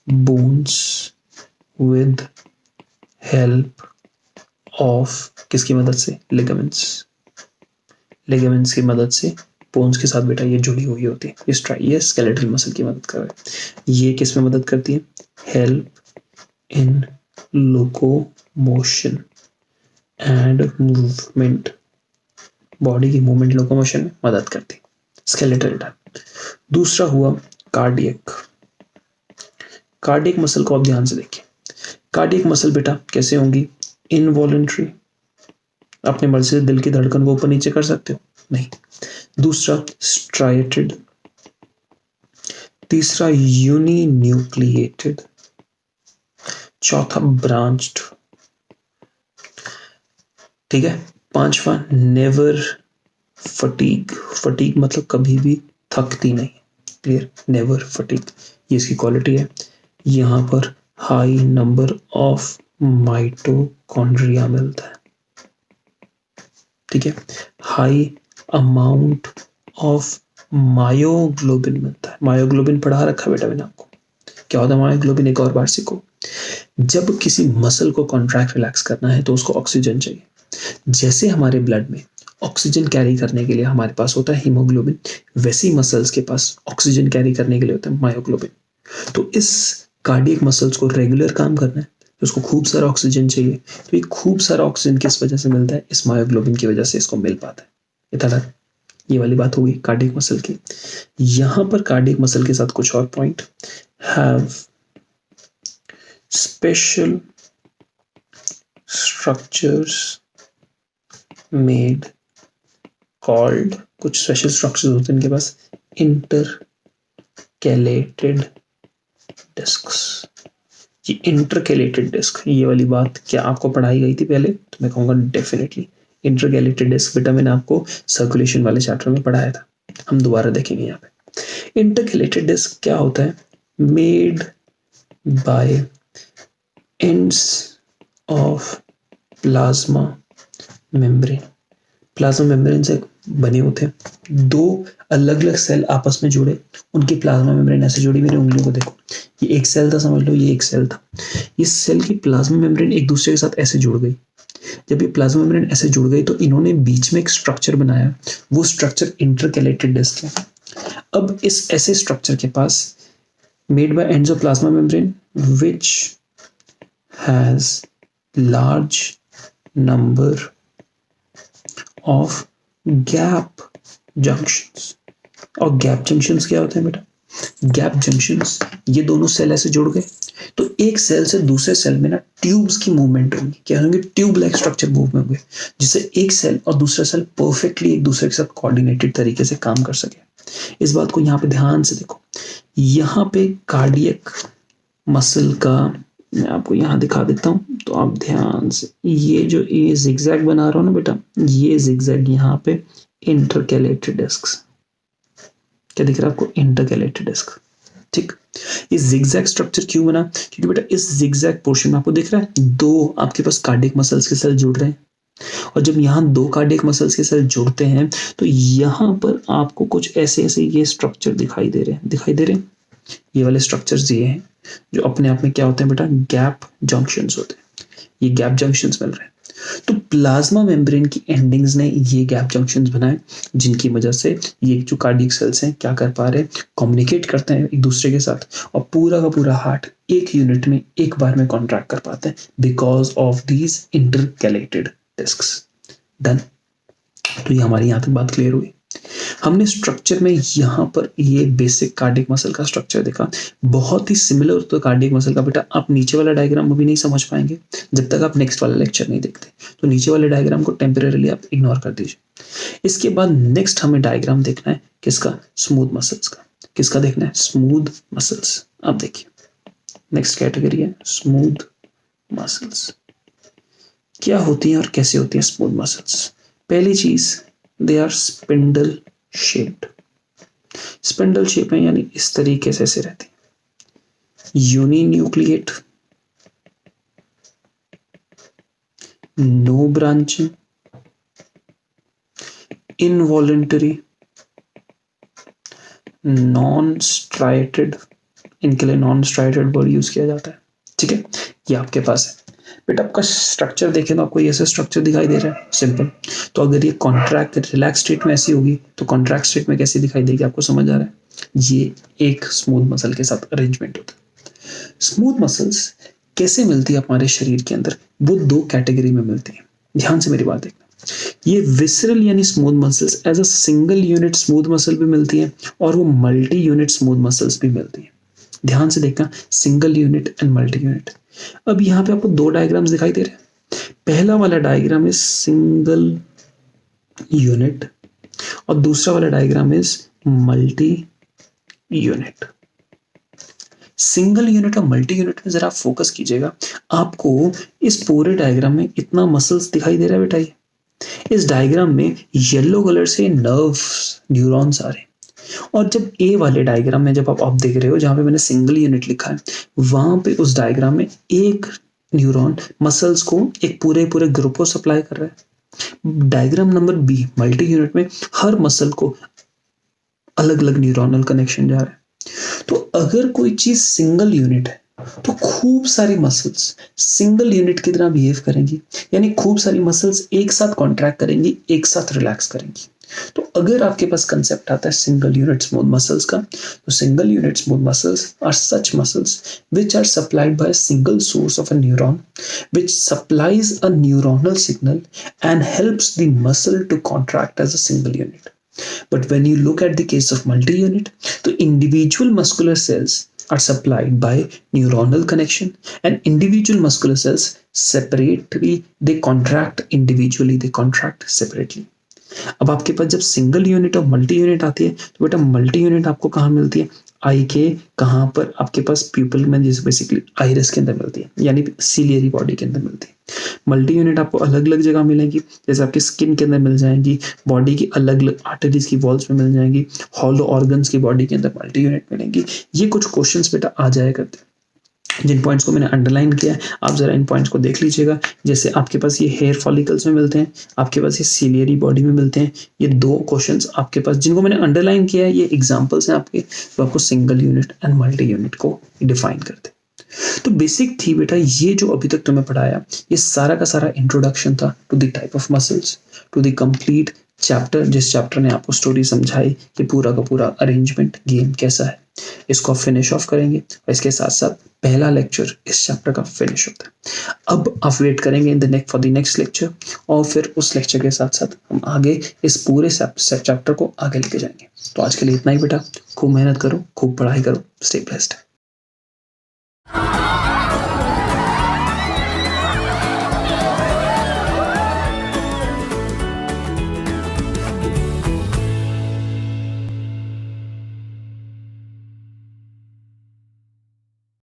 bones with help of किसकी मदद से? लिगामेंट्स। लिगामेंट्स की मदद से बोन्स के साथ बेटा ये जुड़ी हुई होती है। ये स्केलेटल मसल की मदद कर रहा है। ये किस में मदद करती है? Help in locomotion and movement, body की मूवमेंट लोकोमोशन में मदद करती है, स्केलेटल टाइप। दूसरा हुआ कार्डियक। कार्डियक मसल को आप ध्यान से देखिए। कार्डियक मसल बेटा कैसे होंगी? इनवॉलंटरी, अपने मर्जी से दिल की धड़कन को ऊपर नीचे कर सकते हो? नहीं। दूसरा स्ट्राइटेड, तीसरा यूनिन्यूक्लिएटेड, चौथा ब्रांच्ड, ठीक है। पांचवा नेवर फटीग। फटीग मतलब कभी भी थकती नहीं, क्लियर? नेवर फटीग, ये इसकी क्वालिटी है। यहां पर हाई नंबर ऑफ माइटोकॉन्ड्रिया मिलता है, ठीक है। हाई अमाउंट ऑफ मायोग्लोबिन मिलता है। मायोग्लोबिन पढ़ा रखा बेटा मैंने आपको, क्या होता है मायोग्लोबिन? एक और बार सीखो। जब किसी मसल को कॉन्ट्रैक्ट रिलैक्स करना है तो उसको ऑक्सीजन चाहिए। जैसे हमारे ब्लड में ऑक्सीजन कैरी करने के लिए हमारे पास होता है हीमोग्लोबिन, वैसे ही मसल्स के पास ऑक्सीजन कैरी करने के लिए होता है मायोग्लोबिन। तो इस कार्डियक मसल्स को रेगुलर काम करना है तो उसको खूब सारा ऑक्सीजन चाहिए। तो ये खूब सारा ऑक्सीजन किस वजह से मिलता है? इस मायोग्लोबिन की वजह से इसको मिल पाता है। इतना ये वाली बात होगी कार्डियक मसल की। यहां पर कार्डियक मसल के साथ कुछ और point, have special structures made called, कुछ स्पेशल स्ट्रक्चर्स होते हैं इनके पास, इंटरकैलेटेड डिस्क्स। ये इंटरकैलेटेड डिस्क, ये वाली बात क्या आपको पढ़ाई गई थी पहले? तो मैं कहूँगा डेफिनेटली इंटरकैलेटेड डिस्क बेटा मैंने आपको सर्कुलेशन वाले चैप्टर में पढ़ाया था, हम दोबारा देखेंगे यहाँ पे। इंटरकैलेटेड डिस्क क्या होता है? Made by ends of plasma membrane. Plasma membrane से बने होते हैं, दो अलग अलग सेल आपस में जुड़े, उनकी प्लाज्मा मेम्ब्रेन ऐसे जुड़ी, मेरी उंगलियों को देखो, ये एक सेल था, समझ लो ये एक सेल था, ये सेल की प्लाज्मा मेम्ब्रेन एक दूसरे के साथ ऐसे जुड़ गई। जब ये प्लाज्मा मेम्ब्रेन ऐसे जुड़ गई तो इन्होंने बीच में एक स्ट्रक्चर बनाया, वो स्ट्रक्चर इंटरकैलेटेड डिस्क है। अब इस ऐसे स्ट्रक्चर के पास made by ends of plasma membrane which has large number of gap junctions. और गैप जंक्शंस क्या होते हैं बेटा? गैप जंक्शंस, ये दोनों सेल ऐसे जुड़ गए तो एक सेल से दूसरे सेल में ना ट्यूब्स की मूवमेंट होगी, क्या होंगे? ट्यूब लाइक स्ट्रक्चर मूव में होंगे, जिससे एक सेल और दूसरा सेल परफेक्टली एक दूसरे के साथ कोऑर्डिनेटेड तरीके से काम कर सके। इस बात को यहाँ पे ध्यान से देखो, यहाँ पे कार्डियक मसल का मैं आपको यहाँ दिखा देता हूँ, तो आप ध्यान से, ये जो ये जिगजैग बना रहा हूँ ना बेटा, ये जिगजैग यहाँ पे इंटरकैलेटेड डिस्क, क्या दिख रहा है आपको? इंटरकैलेटेड डिस्क, ठीक। ये जिगजैग स्ट्रक्चर क्यों बना? क्योंकि बेटा इस जिगजैग पोर्शन में आपको दिख रहा है दो आपके पास कार्डियक मसल्स के सेल जुड़ रहे हैं, और जब यहाँ दो कार्डियक मसल्स के सेल जुड़ते हैं तो यहाँ पर आपको कुछ ऐसे ऐसे ये स्ट्रक्चर दिखाई दे रहे हैं, ये वाले स्ट्रक्चर्स ये हैं जो अपने आप में क्या होते हैं बेटा? गैप जंक्शंस होते हैं, ये गैप जंक्शंस मिल रहे हैं। तो प्लाज्मा मेम्ब्रेन की एंडिंग्स ने ये गैप जंक्शंस बनाए, जिनकी वजह से ये जो कार्डियक सेल्स हैं क्या कर पा रहे हैं? कम्युनिकेट करते हैं एक दूसरे के साथ, और पूरा का पूरा हार्ट एक यूनिट में एक बार में कॉन्ट्रैक्ट कर पाते हैं because of these intercalated discs. Done. तो ये हमारी यहाँ तक बात क्लियर हुई। हमने स्ट्रक्चर में यहाँ पर ये बेसिक कार्डियक मसल का स्ट्रक्चर देखा, बहुत ही सिमिलर तो कार्डियक मसल का बेटा आप नीचे वाला डायग्राम अभी नहीं समझ पाएंगे जब तक आप नेक्स्ट वाला लेक्चर नहीं देखते, तो नीचे वाले डायग्राम को टेम्परेरीली आप इग्नोर कर दीजिए। इसके बाद नेक्स्ट हमें डायग्राम देखना है किसका? स्मूथ मसल्स का। किसका देखना है? Smooth muscles. आप देखिए नेक्स्ट कैटेगरी है स्मूथ मसल्स। क्या होती है और कैसे होती है स्मूथ मसल्स? पहली चीज, they are spindle shaped. Spindle shape में यानी इस तरीके से ऐसे रहती है। Uninucleate, no branching, involuntary, non striated, इनके लिए नॉन स्ट्राइटेड वर्ड यूज किया जाता है, ठीक है। ये आपके पास है बेटा। आपका स्ट्रक्चर देखें तो आपको ये ऐसा स्ट्रक्चर दिखाई दे रहा है, सिंपल। तो अगर ये कॉन्ट्रैक्ट रिलैक्स स्टेट में ऐसी होगी तो कॉन्ट्रैक्ट स्टेट में कैसी दिखाई देगी? आपको समझ आ रहा है? ये एक स्मूथ मसल के साथ अरेंजमेंट होता है। स्मूथ मसल्स कैसे मिलती है हमारे शरीर के अंदर? वो दो कैटेगरी में मिलती है, ध्यान से मेरी बात देखना। ये विसरल यानी smooth muscles as a single unit smooth muscle भी मिलती है, और वो मल्टी यूनिट स्मूथ मसल्स भी मिलती है। ध्यान से देखना, single unit and multi unit. अब यहाँ पे आपको दो डायग्राम्स दिखाई दे रहे हैं। पहला वाला डायग्राम इज सिंगल यूनिट और दूसरा वाला diagram is multi unit. Single unit और मल्टी यूनिट में जरा आप फोकस कीजिएगा, आपको इस पूरे डायग्राम में इतना मसल्स दिखाई दे रहा है बेटा। ये इस डायग्राम में येलो कलर से नर्व्स, न्यूरॉन्स आ रहे हैं, और जब ए वाले डायग्राम में जब आप देख रहे हो जहां पे मैंने सिंगल यूनिट लिखा है, वहां पे उस डायग्राम में एक न्यूरॉन मसल्स को एक पूरे ग्रुप को सप्लाई कर रहा है। Diagram number B multi unit में हर मसल को अलग अलग न्यूरोनल कनेक्शन जा रहा है। तो अगर कोई चीज सिंगल यूनिट है तो खूब सारी मसल्स सिंगल यूनिट की तरह बिहेव करेंगी, यानी खूब सारी मसल्स एक साथ कॉन्ट्रैक्ट करेंगी, एक साथ रिलैक्स करेंगी। तो अगर आपके पास कंसेप्ट आता है सिंगल यूनिट स्मूथ मसल्स का, तो single unit smooth muscles are such muscles which are supplied by a single source of a neuron which supplies a neuronal signal and helps the muscle to contract as a single unit. But when you look at the case of multi-unit, तो individual muscular cells are supplied by neuronal connection, and individual muscular cells separately they contract individually, they contract separately. अब आपके पास जब single unit और multi unit आती है तो बेटा multi unit आपको कहाँ मिलती है, आई के कहाँ पर आपके पास प्यूपल में, जैसे बेसिकली आइरिस के अंदर मिलती है, यानी सिलियरी बॉडी के अंदर मिलती है। मल्टी यूनिट आपको अलग अलग जगह मिलेंगी, जैसे आपकी स्किन के अंदर मिल जाएंगी, बॉडी की अलग अलग आर्टरीज की वॉल्स में मिल जाएंगी, हॉलो ऑर्गन्स की बॉडी के अंदर मल्टी यूनिट मिलेंगी। ये कुछ क्वेश्चंस बेटा आ जाया करते हैं। जिन पॉइंट्स को मैंने अंडरलाइन किया है आप जरा इन पॉइंट्स को देख लीजिएगा। जैसे आपके पास ये हेयर फॉलिकल्स में मिलते हैं, आपके पास ये सिलियरी बॉडी में मिलते हैं। ये दो क्वेश्चंस आपके पास जिनको मैंने अंडरलाइन किया है, ये एग्जांपल्स हैं आपके, तो आपको single unit and multi unit को डिफाइन करते हैं। तो बेसिक थी बेटा ये जो अभी तक तुम्हें पढ़ाया, ये सारा का सारा इंट्रोडक्शन था to the type of muscles, to the complete chapter, जिस चैप्टर ने आपको स्टोरी समझाई कि पूरा का पूरा अरेंजमेंट गेम कैसा है। इसको आप फिनिश ऑफ करेंगे और इसके साथ साथ पहला लेक्चर इस चैप्टर का फिनिश होता है। अब आप वेट करेंगे in the next for the next lecture, और फिर उस लेक्चर के साथ साथ हम आगे इस पूरे चैप्टर को आगे लेके जाएंगे। तो आज के लिए इतना ही बेटा, खूब मेहनत करो, खूब पढ़ाई करो, स्टे ब्लेस्ड।